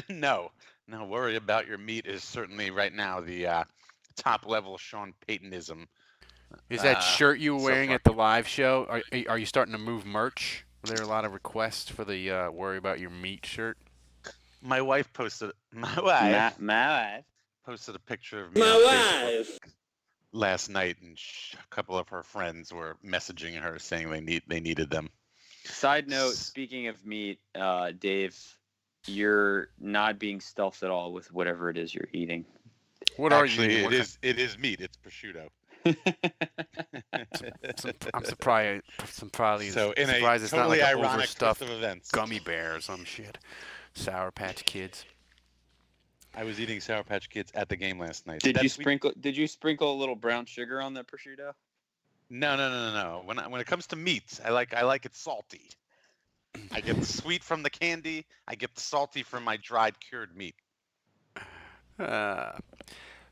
No, worry about your meat is certainly right now the top level Sean Paytonism. Is that shirt you were wearing at the live show? Are you starting to move merch? Were there a lot of requests for the "worry about your meat" shirt? My wife posted a picture of me on Facebook last night, and a couple of her friends were messaging her saying they needed them. Side note: speaking of meat, Dave, you're not being stealthed at all with whatever it is you're eating. What actually, are you? It is meat. It's prosciutto. I'm surprised. So in surprised a it's totally not like ironic overstuffed twist of events, gummy bear or some shit. Sour Patch Kids. I was eating Sour Patch Kids at the game last night. Did you sprinkle a little brown sugar on that prosciutto? No. When it comes to meats, I like it salty. I get the sweet from the candy. I get the salty from my dried cured meat.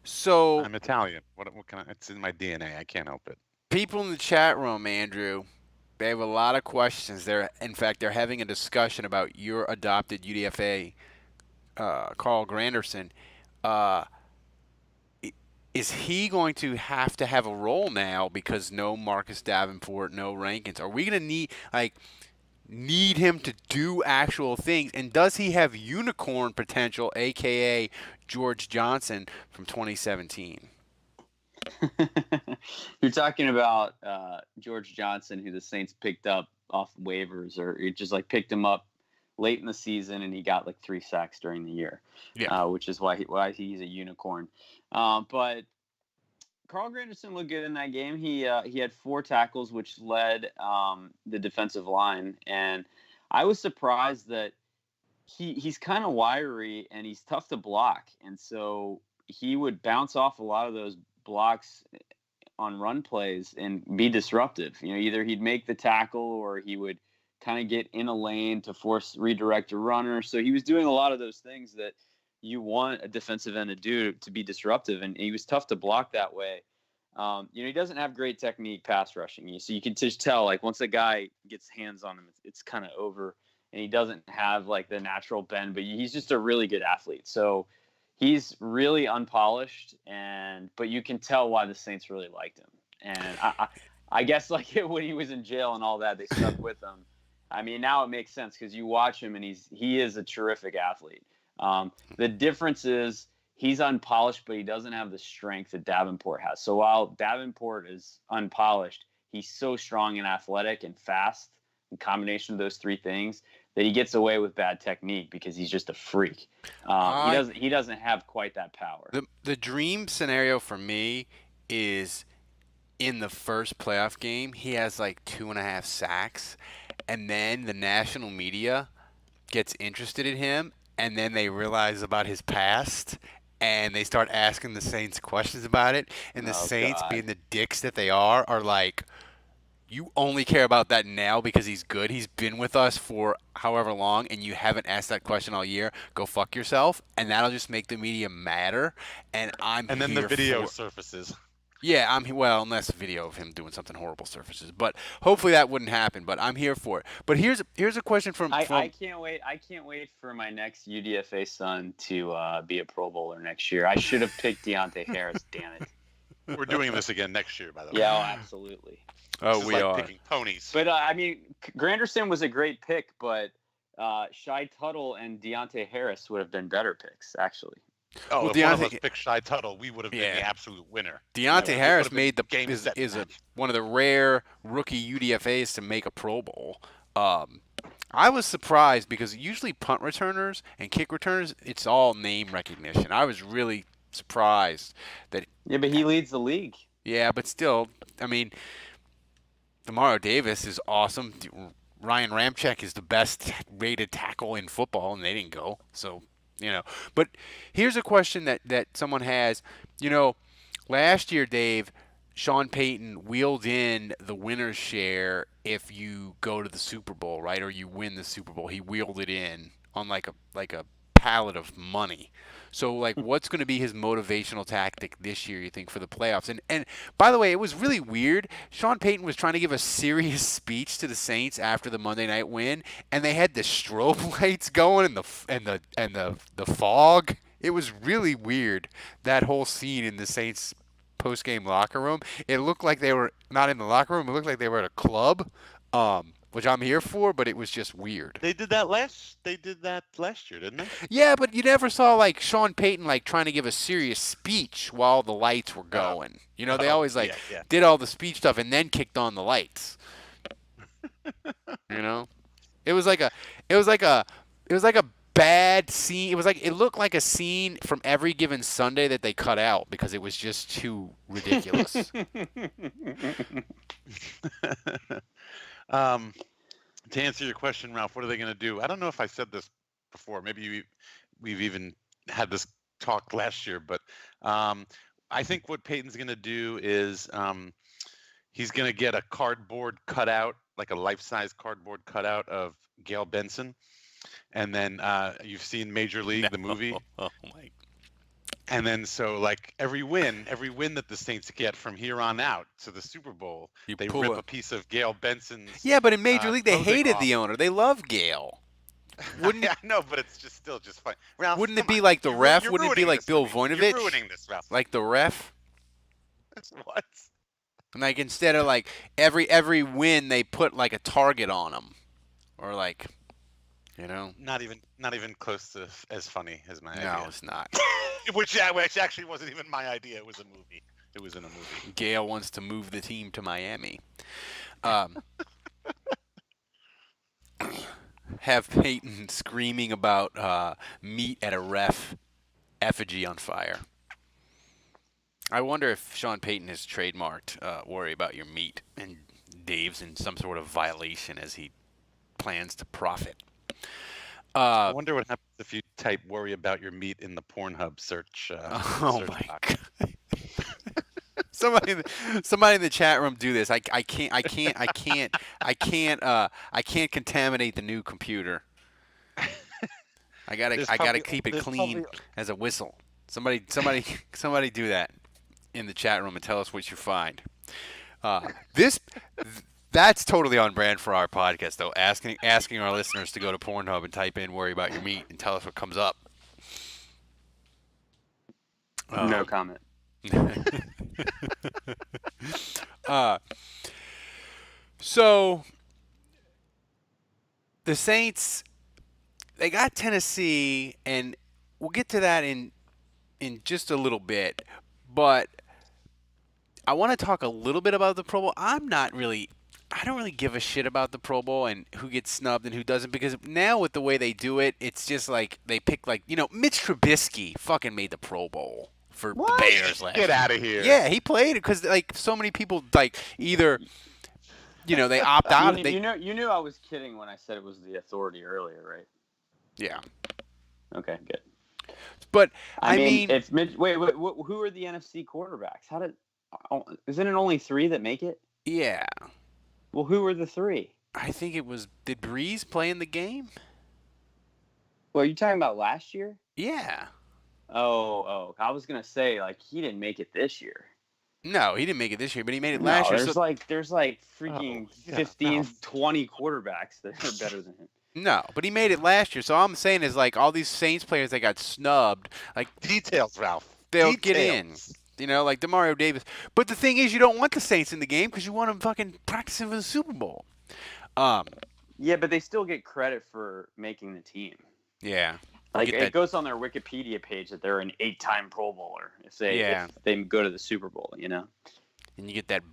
So I'm Italian. What can I? It's in my DNA. I can't help it. people in the chat room, Andrew, they have a lot of questions. In fact, they're having a discussion about your adopted UDFA, Carl Granderson. Uh, is he going to have a role now because no Marcus Davenport, no Rankins? Are we going to need him to do actual things? And does he have unicorn potential, aka George Johnson from 2017? You're talking about George Johnson, who the Saints picked up off waivers, or it just like picked him up late in the season, and he got like 3 sacks during the year, which is why he's a unicorn. But Carl Granderson looked good in that game. He had 4 tackles, which led the defensive line, and I was surprised that he's kind of wiry and he's tough to block, and so he would bounce off a lot of those blocks on run plays and be disruptive. Either he'd make the tackle or he would kind of get in a lane to redirect a runner. So he was doing a lot of those things that you want a defensive end to do to be disruptive, and he was tough to block that way. He doesn't have great technique pass rushing, so you can just tell, like, once a guy gets hands on him, it's kind of over, and he doesn't have like the natural bend, but he's just a really good athlete. So he's really unpolished, but you can tell why the Saints really liked him. And I guess like when he was in jail and all that, they stuck with him. I mean, now it makes sense because you watch him and he is a terrific athlete. The difference is he's unpolished, but he doesn't have the strength that Davenport has. So while Davenport is unpolished, he's so strong and athletic and fast, in combination of those 3 things, that he gets away with bad technique because he's just a freak. He doesn't have quite that power. The dream scenario for me is in the first playoff game, he has like 2.5 sacks, and then the national media gets interested in him, and then they realize about his past, and they start asking the Saints questions about it, and the Saints, being the dicks that they are like, you only care about that now because he's good. He's been with us for however long, and you haven't asked that question all year. Go fuck yourself, and that'll just make the media madder. And then the video surfaces. Yeah, unless the video of him doing something horrible surfaces, but hopefully that wouldn't happen. But I'm here for it. But here's a question from I can't wait. I can't wait for my next UDFA son to be a Pro Bowler next year. I should have picked Deontay Harris. Damn it. We're doing this again next year, by the way. Yeah, absolutely. Oh, we are picking ponies. But Granderson was a great pick, but Shai Tuttle and Deontay Harris would have been better picks, actually. Oh, well, if one of us picked Shai Tuttle, we would have been the absolute winner. Deontay Harris one of the rare rookie UDFAs to make a Pro Bowl. I was surprised because usually punt returners and kick returners, it's all name recognition. I was really surprised that. Yeah, but he leads the league. Yeah, but still, I mean, Demario Davis is awesome. Ryan Ramczyk is the best rated tackle in football, and they didn't go. So, But here's a question that someone has. Last year, Dave, Sean Payton wheeled in the winner's share if you go to the Super Bowl, right, or you win the Super Bowl. He wheeled it in on like a pallet of money. So, what's going to be his motivational tactic this year, you think, for the playoffs? And by the way, it was really weird. Sean Payton was trying to give a serious speech to the Saints after the Monday night win, and they had the strobe lights going and the fog. It was really weird, that whole scene in the Saints post-game locker room. It looked like they were not in the locker room. It looked like they were at a club. Which I'm here for, but it was just weird. They did that last year, didn't they? Yeah, but you never saw Sean Payton trying to give a serious speech while the lights were going. They always did all the speech stuff and then kicked on the lights. It was like a bad scene. It looked like a scene from Every Given Sunday that they cut out because it was just too ridiculous. To answer your question, Ralph, what are they going to do? I don't know if I said this before. Maybe we've even had this talk last year, but I think what Peyton's going to do is he's going to get a cardboard cutout, like a life-size cardboard cutout of Gail Benson, and then you've seen Major League, the movie. Oh my! And then so like every win that the Saints get from here on out to the Super Bowl, they rip a piece of Gail Benson's. Yeah, but in Major League, they hated off. the owner. They love Gale. Wouldn't yeah, no, but it's just fun. Ralph, wouldn't it be like the ref? Wouldn't it be like Bill Voinovich? You're ruining this, Ralph. Like the ref? What? Like instead of like every win, they put like a target on them, or like, you know. Not even close to as funny as my idea. No, it's not. which actually wasn't even my idea. It was a movie. It was in a movie. Gale wants to move the team to Miami. Have Peyton screaming about meat at a ref effigy on fire. I wonder if Sean Payton has trademarked worry about your meat, and Dave's in some sort of violation as he plans to profit. I wonder what happens if you type "worry about your meat" in the Pornhub search. Oh search my box. God! Somebody in the chat room do this. I can't contaminate the new computer. I gotta keep it clean as a whistle. Somebody do that in the chat room and tell us what you find. That's totally on brand for our podcast, though. Asking our listeners to go to Pornhub and type in "worry about your meat" and tell us what comes up. No comment. So the Saints, they got Tennessee, and we'll get to that in just a little bit. But I want to talk a little bit about the Pro Bowl. I don't really give a shit about the Pro Bowl and who gets snubbed and who doesn't, because now with the way they do it, it's just like they pick Mitch Trubisky fucking made the Pro Bowl for the Bears last year. Get out of here. Yeah, he played it because so many people either they opt out. You knew I was kidding when I said it was the authority earlier, right? Yeah. Okay, good. But I mean, if Mitch, wait, who are the NFC quarterbacks? Isn't it only 3 that make it? Yeah. Well, who were the 3? I think it was. Did Brees play in the game? Well, are you talking about last year? Yeah. Oh, I was gonna say he didn't make it this year. No, he didn't make it this year, but he made it last year. There's freaking 15, 20 quarterbacks that are better than him. No, but he made it last year. So all I'm saying is all these Saints players that got snubbed, details, Ralph. They'll get in. Like Demario Davis. But the thing is, you don't want the Saints in the game because you want them fucking practicing for the Super Bowl. Yeah, but they still get credit for making the team. Yeah. It goes on their Wikipedia page that they're an 8-time Pro Bowler if they go to the Super Bowl, And you get that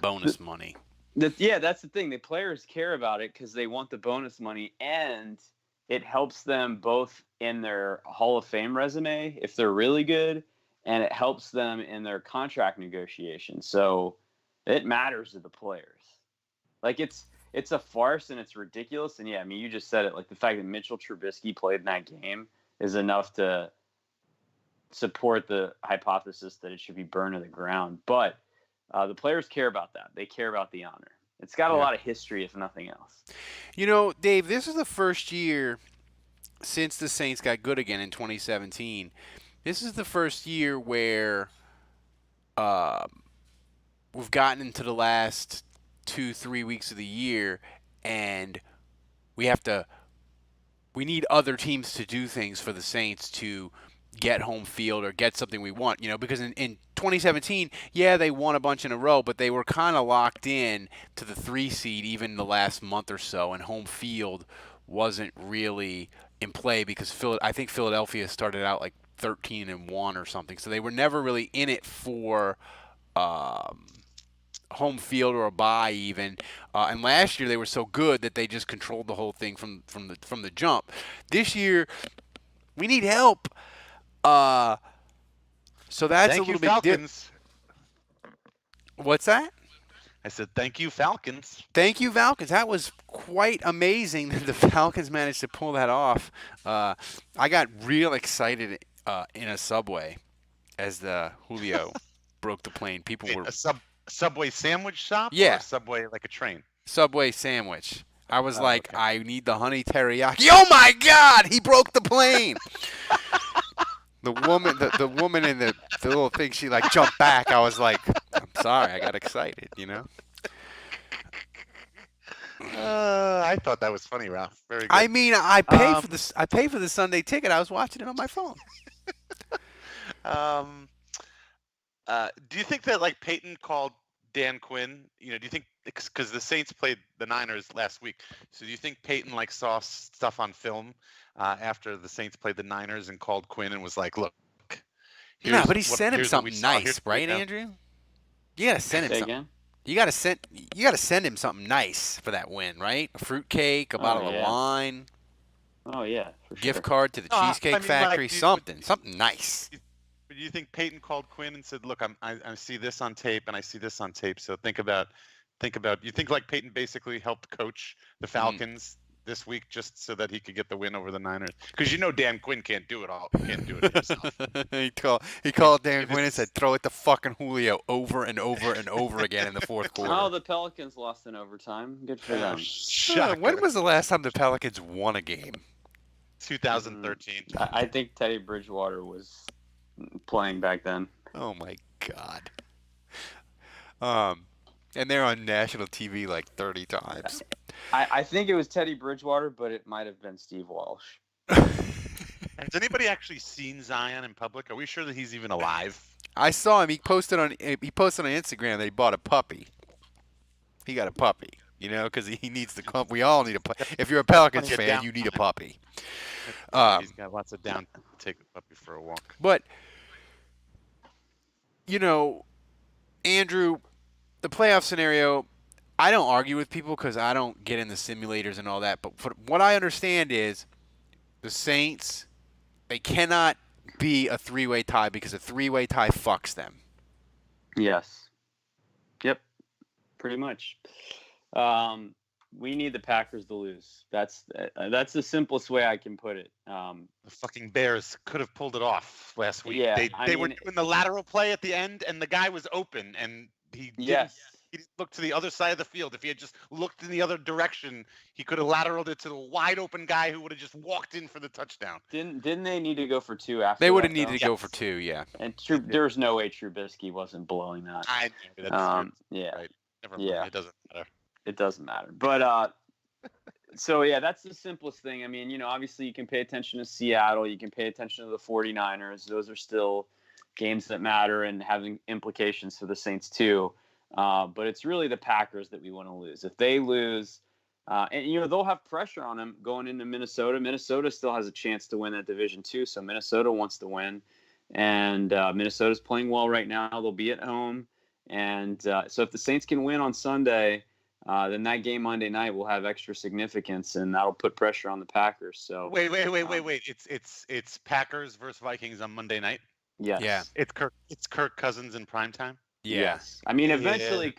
bonus money. That's the thing. The players care about it because they want the bonus money, and it helps them both in their Hall of Fame resume if they're really good, and it helps them in their contract negotiations. So it matters to the players. It's a farce and it's ridiculous. And you just said it. The fact that Mitchell Trubisky played in that game is enough to support the hypothesis that it should be burned to the ground. But the players care about that. They care about the honor. It's got a lot of history, if nothing else. Dave, this is the first year since the Saints got good again in 2017. This is the first year where we've gotten into the last 2-3 weeks of the year, and we need other teams to do things for the Saints to get home field or get something we want, because in 2017, they won a bunch in a row, but they were kind of locked in to the 3 seed even the last month or so, and home field wasn't really in play because I think Philadelphia started out 13-1 or something, so they were never really in it for home field or a bye even. And last year they were so good that they just controlled the whole thing from the jump. This year we need help. So that's a little bit different. What's that? I said, thank you, Falcons. Thank you, Falcons. That was quite amazing that the Falcons managed to pull that off. I got real excited in a Subway as the Julio broke the plane. People were Subway sandwich shop? Yeah. Or Subway like a train? Subway sandwich. I was okay. I need the honey teriyaki. Oh my God, he broke the plane. The woman in the little thing, she like jumped back. I was like, I'm sorry, I got excited, you know. I thought that was funny, Ralph. Very good. I mean, I pay for this. I pay for the Sunday ticket. I was watching it on my phone. Do you think that like Peyton called Dan Quinn? You know, do you think because the Saints played the Niners last week, so do you think Peyton like saw stuff on film after the Saints played the Niners and called Quinn and was like, "Look, no, but he sent him something nice, right, Andrew? You gotta send him something. Again? You gotta send him something nice for that win, right? A fruitcake, a bottle of wine. Oh yeah, for gift sure. card to the Cheesecake Factory, something nice. Do you think Peyton called Quinn and said, "Look, I see this on tape and I see this on tape, so think about." You think like Peyton basically helped coach the Falcons this week just so that he could get the win over the Niners? Because you know Dan Quinn can't do it all. He can't do it himself. he called Dan Quinn and said, "Throw it to fucking Julio over and over and over again in the fourth quarter." Oh, the Pelicans lost in overtime. Good for them. When was the last time the Pelicans won a game? 2013. I think Teddy Bridgewater was playing back then. Oh my God. And they're on national TV like 30 times. I think it was Teddy Bridgewater, but it might have been Steve Walsh. Has anybody actually seen Zion in public? Are we sure that he's even alive? I saw him. He posted on Instagram that he bought a puppy. He got a puppy, you know, because he needs the puppy. We all need a puppy. If you're a Pelicans fan, you need a puppy. He's got lots of down to take the puppy for a walk. But, you know, Andrew, the playoff scenario, I don't argue with people because I don't get in the simulators and all that. But what I understand is the Saints, they cannot be a three-way tie because a three-way tie fucks them. Yes. Yep. Pretty much. We need the Packers to lose. That's the simplest way I can put it. The fucking Bears could have pulled it off last week. Yeah, they were doing the lateral play at the end, and the guy was open, and he didn't look to the other side of the field. If he had just looked in the other direction, he could have lateraled it to the wide open guy who would have just walked in for the touchdown. Didn't they need to go for two after? They would have needed to go for two, yeah. And there's no way Trubisky wasn't blowing that. I know that's yeah. Right. Never mind. It doesn't matter. It doesn't matter. But so yeah, that's the simplest thing. I mean, you know, obviously you can pay attention to Seattle, you can pay attention to the 49ers. Those are still games that matter and having implications for the Saints too. But it's really the Packers that we want to lose. If they lose, and you know, they'll have pressure on them going into Minnesota. Minnesota still has a chance to win that division too. So Minnesota wants to win, and Minnesota's playing well right now. They'll be at home. And so if the Saints can win on Sunday, then that game Monday night will have extra significance, and that'll put pressure on the Packers. So wait. It's Packers versus Vikings on Monday night. Yes. Yeah. It's Kirk Cousins in primetime. Yeah. Yes. I mean, eventually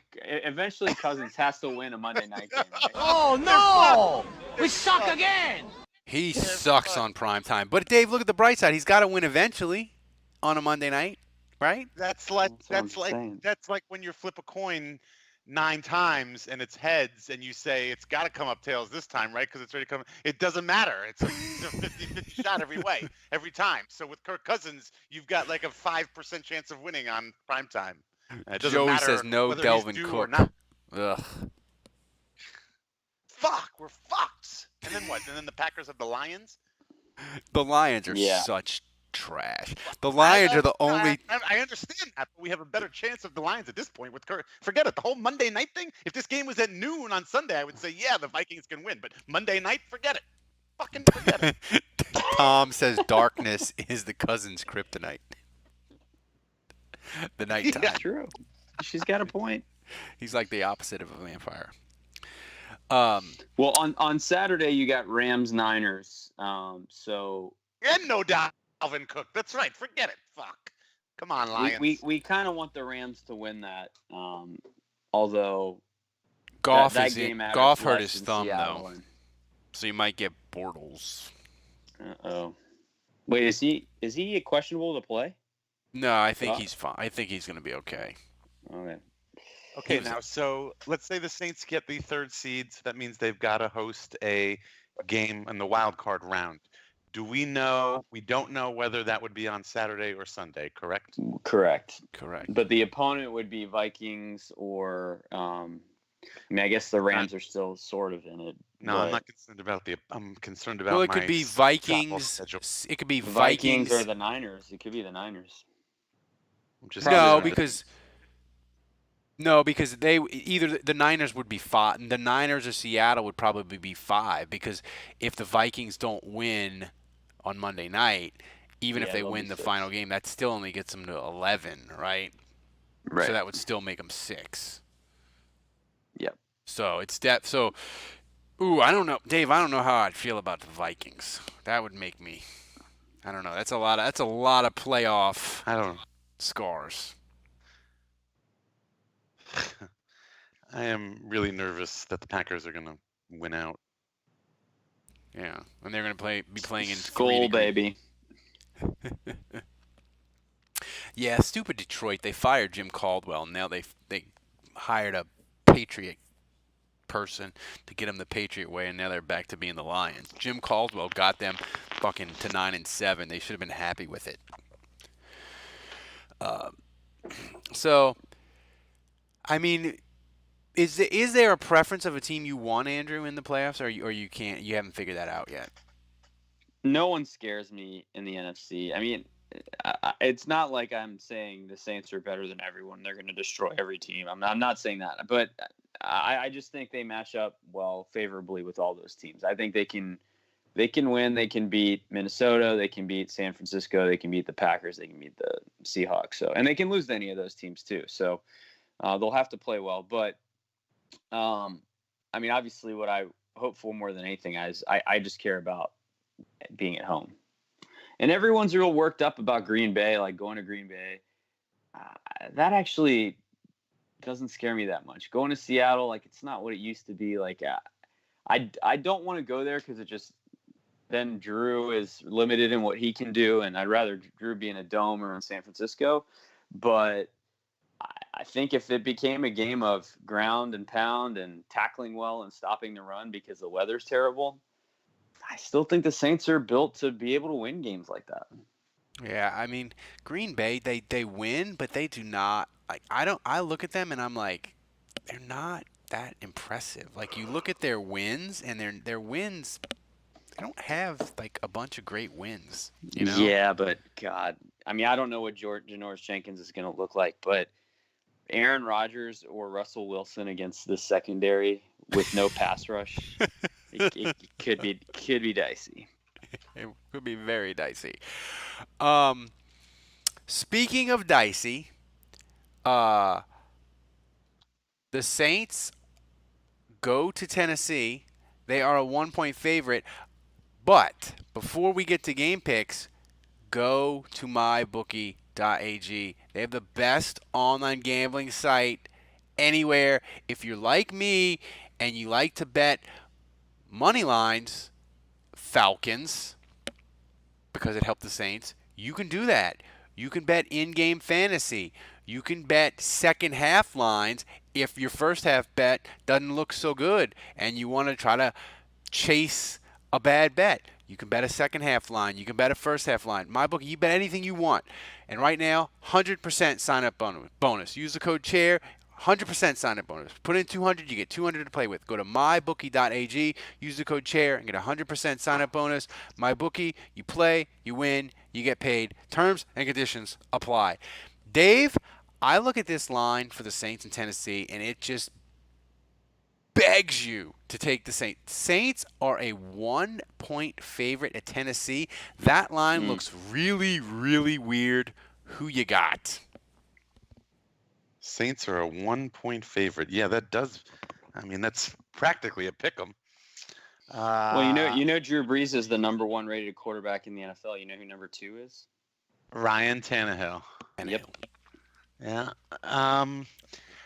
Cousins has to win a Monday night game. Right? Oh no! We suck again. He sucks on primetime. But Dave, look at the bright side. He's got to win eventually on a Monday night, right? That's like when you flip a coin 9 times and it's heads and you say it's got to come up tails this time, right? Because it's already coming. It doesn't matter. It's a 50-50 shot every time. So with Kirk Cousins, you've got like a 5% chance of winning on primetime. It doesn't Joey matter says no whether Delvin he's due Cook. or not. Ugh. Fuck, we're fucked. And then what? And then the Packers have the Lions? The Lions are such trash. The Lions are the only. I understand that, but we have a better chance of the Lions at this point with Kirk. Forget it. The whole Monday night thing. If this game was at noon on Sunday, I would say, yeah, the Vikings can win. But Monday night, forget it. Fucking forget it. Tom says darkness is the Cousins' kryptonite. The nighttime. Yeah, true. She's got a point. He's like the opposite of a vampire. Well, on Saturday you got Rams Niners. So and no Dalvin Cook. That's right. Forget it. Fuck. Come on, Lions. We kind of want the Rams to win that. Although Goff Goff hurt his thumb though, so you might get Bortles. Wait, is he questionable to play? No, I think he's fine. I think he's going to be okay. Okay, now, so let's say the Saints get the 3rd seed. So that means they've got to host a game in the wild card round. Do we know? We don't know whether that would be on Saturday or Sunday, correct? Correct. Correct. But the opponent would be Vikings or I guess the Rams are still sort of in it. No, I'm not concerned about I'm concerned about well, it could be Vikings. It could be Vikings or the Niners. It could be the Niners. No, because they either the Niners would be 5. The Niners or Seattle would probably be 5 because if the Vikings don't win on Monday night, even if they win the final game, that still only gets them to 11, right? Right. So that would still make them 6. Yep. So it's I don't know, Dave. I don't know how I'd feel about the Vikings. That would make me. I don't know. That's a lot of playoff. Scars. I am really nervous that the Packers are going to win out. Yeah, and they're going to be playing in Skull, baby. Yeah, stupid Detroit. They fired Jim Caldwell, and now they hired a Patriot person to get them the Patriot way, and now they're back to being the Lions. Jim Caldwell got them fucking to 9-7. They should have been happy with it. So, I mean, is there a preference of a team you want, Andrew, in the playoffs, or you can't? You haven't figured that out yet. No one scares me in the NFC. I mean, it's not like I'm saying the Saints are better than everyone. They're going to destroy every team. I'm not saying that, but I just think they match up well favorably with all those teams. I think they can win. They can beat Minnesota. They can beat San Francisco. They can beat the Packers. They can beat the Seahawks. So, and they can lose to any of those teams too. So they'll have to play well. But I mean, obviously, what I hope for more than anything is I just care about being at home. And everyone's real worked up about Green Bay, like going to Green Bay. That actually doesn't scare me that much. Going to Seattle, like it's not what it used to be. Like I don't want to go there because it just then Drew is limited in what he can do, and I'd rather Drew be in a dome or in San Francisco. But I think if it became a game of ground and pound and tackling well and stopping the run because the weather's terrible, I still think the Saints are built to be able to win games like that. Yeah, I mean, Green Bay, they win, but they do not. Like, I look at them and I'm like, they're not that impressive. Like, you look at their wins, and their wins, they don't have like a bunch of great wins. You know? Yeah, but God, I mean, I don't know what Janoris Jenkins is going to look like, but Aaron Rodgers or Russell Wilson against the secondary with no pass rush. It could be dicey. It could be very dicey. Speaking of dicey, the Saints go to Tennessee. They are a 1-point favorite. But before we get to game picks, go to mybookie.ag. They have the best online gambling site anywhere. If you're like me and you like to bet money lines, Falcons, because it helped the Saints, you can do that. You can bet in-game fantasy. You can bet second half lines if your first half bet doesn't look so good and you want to try to chase a bad bet. You can bet a second half line. You can bet a first half line. MyBookie, you bet anything you want. And right now, 100% sign-up bonus. Use the code CHAIR. 100% sign-up bonus. Put in 200, you get 200 to play with. Go to mybookie.ag, use the code CHAIR, and get 100% sign-up bonus. MyBookie, you play, you win, you get paid. Terms and conditions apply. Dave, I look at this line for the Saints in Tennessee, and it just begs you to take the Saints. Saints are a 1-point favorite at Tennessee. That line looks really, really weird. Who you got? Saints are a 1-point favorite. Yeah, that does. I mean, that's practically a pick 'em. Well, you know, Drew Brees is the number 1 rated quarterback in the NFL. You know who number 2 is? Ryan Tannehill. Yep. Yeah.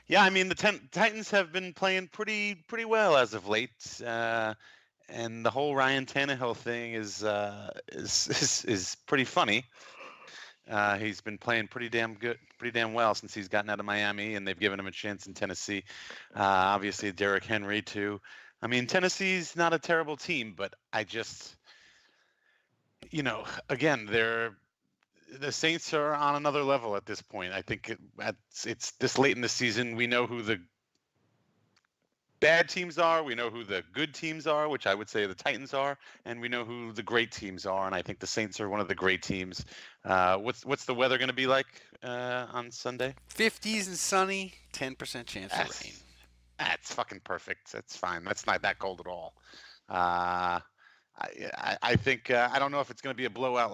Yeah. I mean, the Titans have been playing pretty well as of late, and the whole Ryan Tannehill thing is pretty funny. He's been playing pretty damn well since he's gotten out of Miami, and they've given him a chance in Tennessee. Obviously, Derrick Henry, too. I mean, Tennessee's not a terrible team, but again, the Saints are on another level at this point. I think it's this late in the season. We know who the bad teams are. We know who the good teams are, which I would say the Titans are, and we know who the great teams are. And I think the Saints are one of the great teams. What's the weather going to be like on Sunday? 50s and sunny, 10% chance of rain. That's fucking perfect. That's fine. That's not that cold at all. I think I don't know if it's going to be a blowout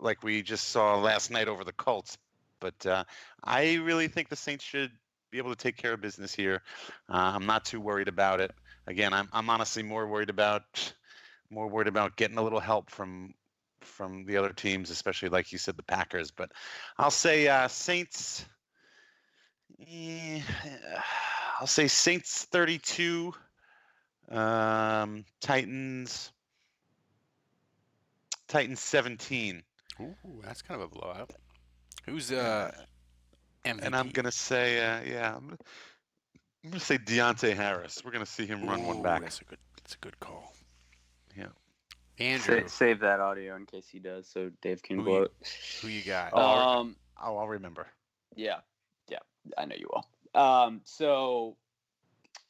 like we just saw last night over the Colts, but I really think the Saints should be able to take care of business here. I'm not too worried about it. Again, I'm honestly more worried about getting a little help from the other teams, especially like you said, the Packers. But I'll say Saints. I'll say Saints 32, Titans 17. Ooh, that's kind of a blowout. Who's MVP? And I'm gonna say, I'm gonna say Deontay Harris. We're gonna see him run one back. That's a good call. Yeah. Andrew, save that audio in case he does, so Dave can blow it. Who you got? I'll remember. Yeah, I know you will. So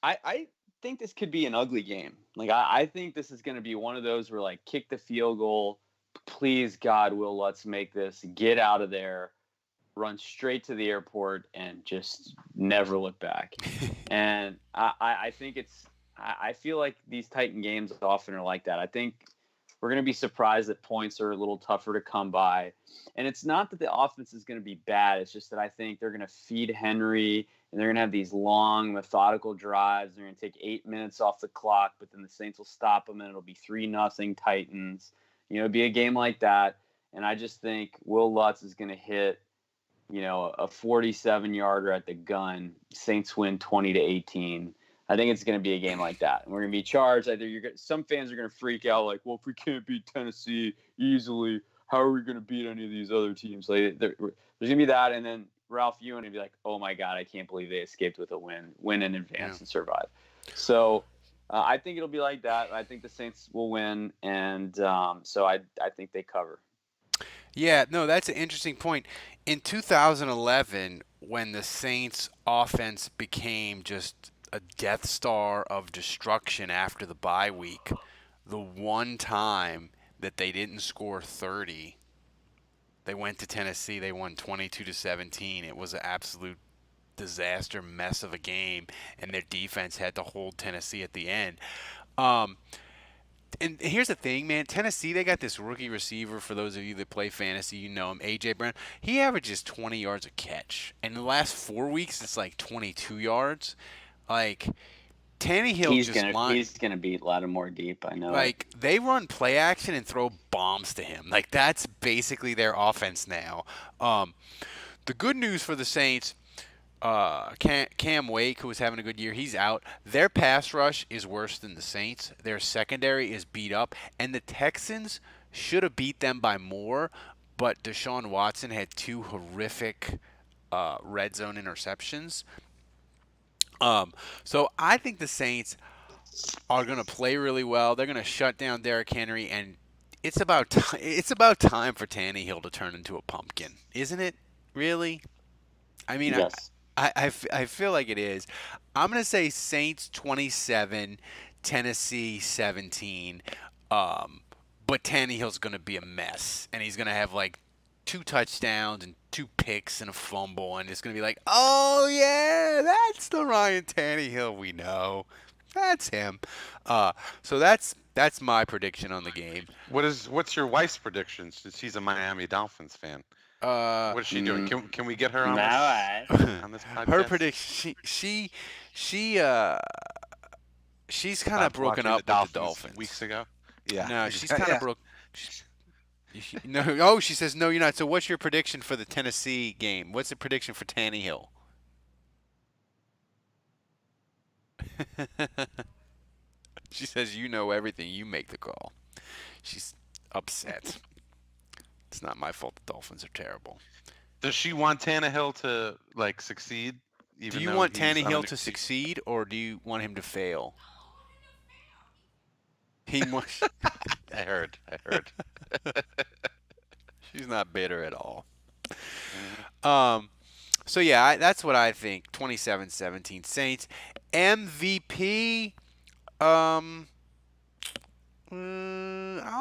I think this could be an ugly game. Like I think this is going to be one of those where like kick the field goal, please God, Will Lutz make this, get out of there, run straight to the airport, and just never look back. And I think I feel like these Titan games often are like that. I think we're going to be surprised that points are a little tougher to come by. And it's not that the offense is going to be bad. It's just that I think they're going to feed Henry, and they're going to have these long, methodical drives. They're going to take 8 minutes off the clock, but then the Saints will stop them, and it'll be 3-0 Titans. It'll be a game like that. And I just think Will Lutz is going to hit, a 47-yarder at the gun. Saints win 20-18. I think it's going to be a game like that. And we're going to be charged. Some fans are going to freak out like, well, if we can't beat Tennessee easily, how are we going to beat any of these other teams? Like, there's going to be that. And then Ralph Ewan will be like, oh, my God, I can't believe they escaped with a win in advance and survive. So I think it'll be like that. I think the Saints will win. And so I think they cover. Yeah, no, that's an interesting point. In 2011, when the Saints offense became just a Death Star of destruction after the bye week, the one time that they didn't score 30, they went to Tennessee, they won 22-17. It was an absolute disaster mess of a game, and their defense had to hold Tennessee at the end. And here's the thing, man. Tennessee, they got this rookie receiver. For those of you that play fantasy, you know him, A.J. Brown. He averages 20 yards a catch. And in the last 4 weeks, it's like 22 yards. Like, Tannehill he's gonna beat Lattimore deep. I know. Like, they run play action and throw bombs to him. Like, that's basically their offense now. The good news for the Saints, Cam Wake, who was having a good year, he's out. Their pass rush is worse than the Saints. Their secondary is beat up. And the Texans should have beat them by more, but Deshaun Watson had 2 horrific red zone interceptions. So I think the Saints are going to play really well. They're going to shut down Derrick Henry, and it's about time for Tannehill to turn into a pumpkin, isn't it? Really? I mean, yes. I feel like it is. I'm going to say Saints 27, Tennessee 17. But Tannehill's going to be a mess, and he's going to have like 2 touchdowns and 2 picks and a fumble, and it's going to be like, oh, yeah, that's the Ryan Tannehill we know. That's him. So that's my prediction on the game. What's your wife's prediction, since she's a Miami Dolphins fan? What is she doing? Can we get her on this podcast? Her prediction, she's kind of broken up with the Dolphins weeks ago. Yeah. No, she's kind of broke. No. Oh, she says no. You're not. So, what's your prediction for the Tennessee game? What's the prediction for Tannehill? She says you know everything. You make the call. She's upset. It's not my fault. The Dolphins are terrible. Does she want Tannehill to succeed? Do you want Tannehill to succeed, or do you want him to fail? He wants. I heard. She's not bitter at all. So yeah, that's what I think. 27-17 Saints. MVP. I'll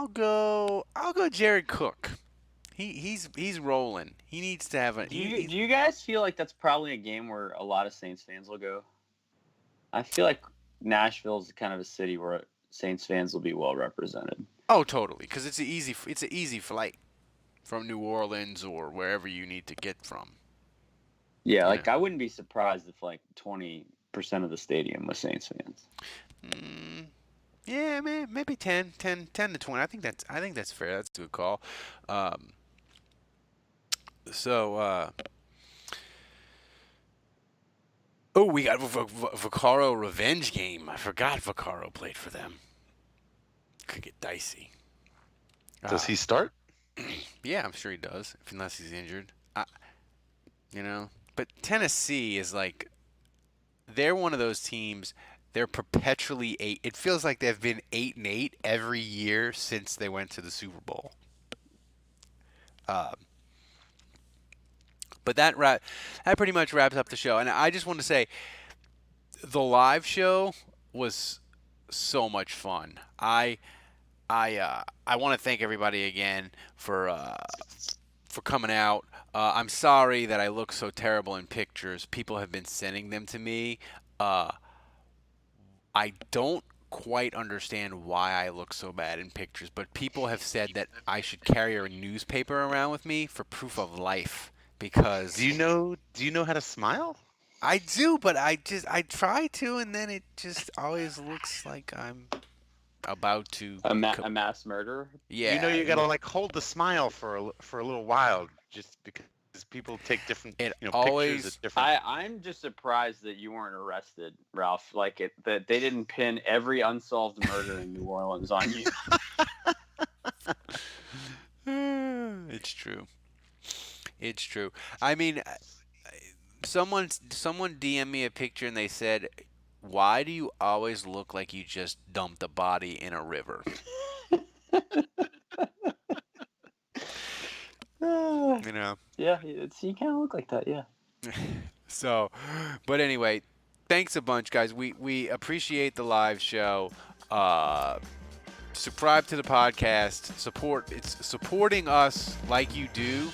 go Jared Cook. He's rolling. He needs to have a. Do you guys feel like that's probably a game where a lot of Saints fans will go? I feel like Nashville is kind of a city where Saints fans will be well represented. Oh, totally, because it's an easy flight from New Orleans or wherever you need to get from. Yeah, like I wouldn't be surprised if like 20% of the stadium was Saints fans. Yeah, maybe 10 to 20. I think that's fair. That's a good call. We got Vaccaro revenge game. I forgot Vaccaro played for them. Could get dicey. Does he start? Yeah, I'm sure he does, unless he's injured. But Tennessee is like, they're one of those teams. They're perpetually 8. It feels like they've been 8-8 every year since they went to the Super Bowl. But that pretty much wraps up the show. And I just want to say, the live show was so much fun. I want to thank everybody again for coming out. I'm sorry that I look so terrible in pictures. People have been sending them to me. I don't quite understand why I look so bad in pictures, but people have said that I should carry a newspaper around with me for proof of life. Because do you know how to smile? I do, but I try to, and then it just always looks like I'm about to a mass murderer. Yeah, you gotta like hold the smile for a little while, just because people take different pictures at different. I'm just surprised that you weren't arrested, Ralph. Like that they didn't pin every unsolved murder in New Orleans on you. It's true. It's true. I mean, someone DM'd me a picture and they said, "Why do you always look like you just dumped a body in a river?" Yeah, you kind of look like that, yeah. So, but anyway, thanks a bunch, guys. We appreciate the live show. Subscribe to the podcast. It's supporting us like you do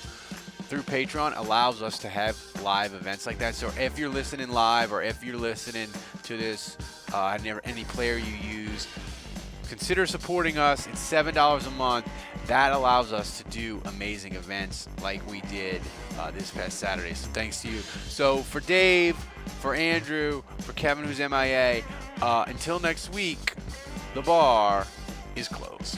through Patreon allows us to have live events like that. So if you're listening live or if you're listening to this, any player you use, consider supporting us. It's $7 a month. That allows us to do amazing events like we did this past Saturday. So thanks to you. So for Dave, for Andrew, for Kevin who's MIA, until next week, the bar is closed.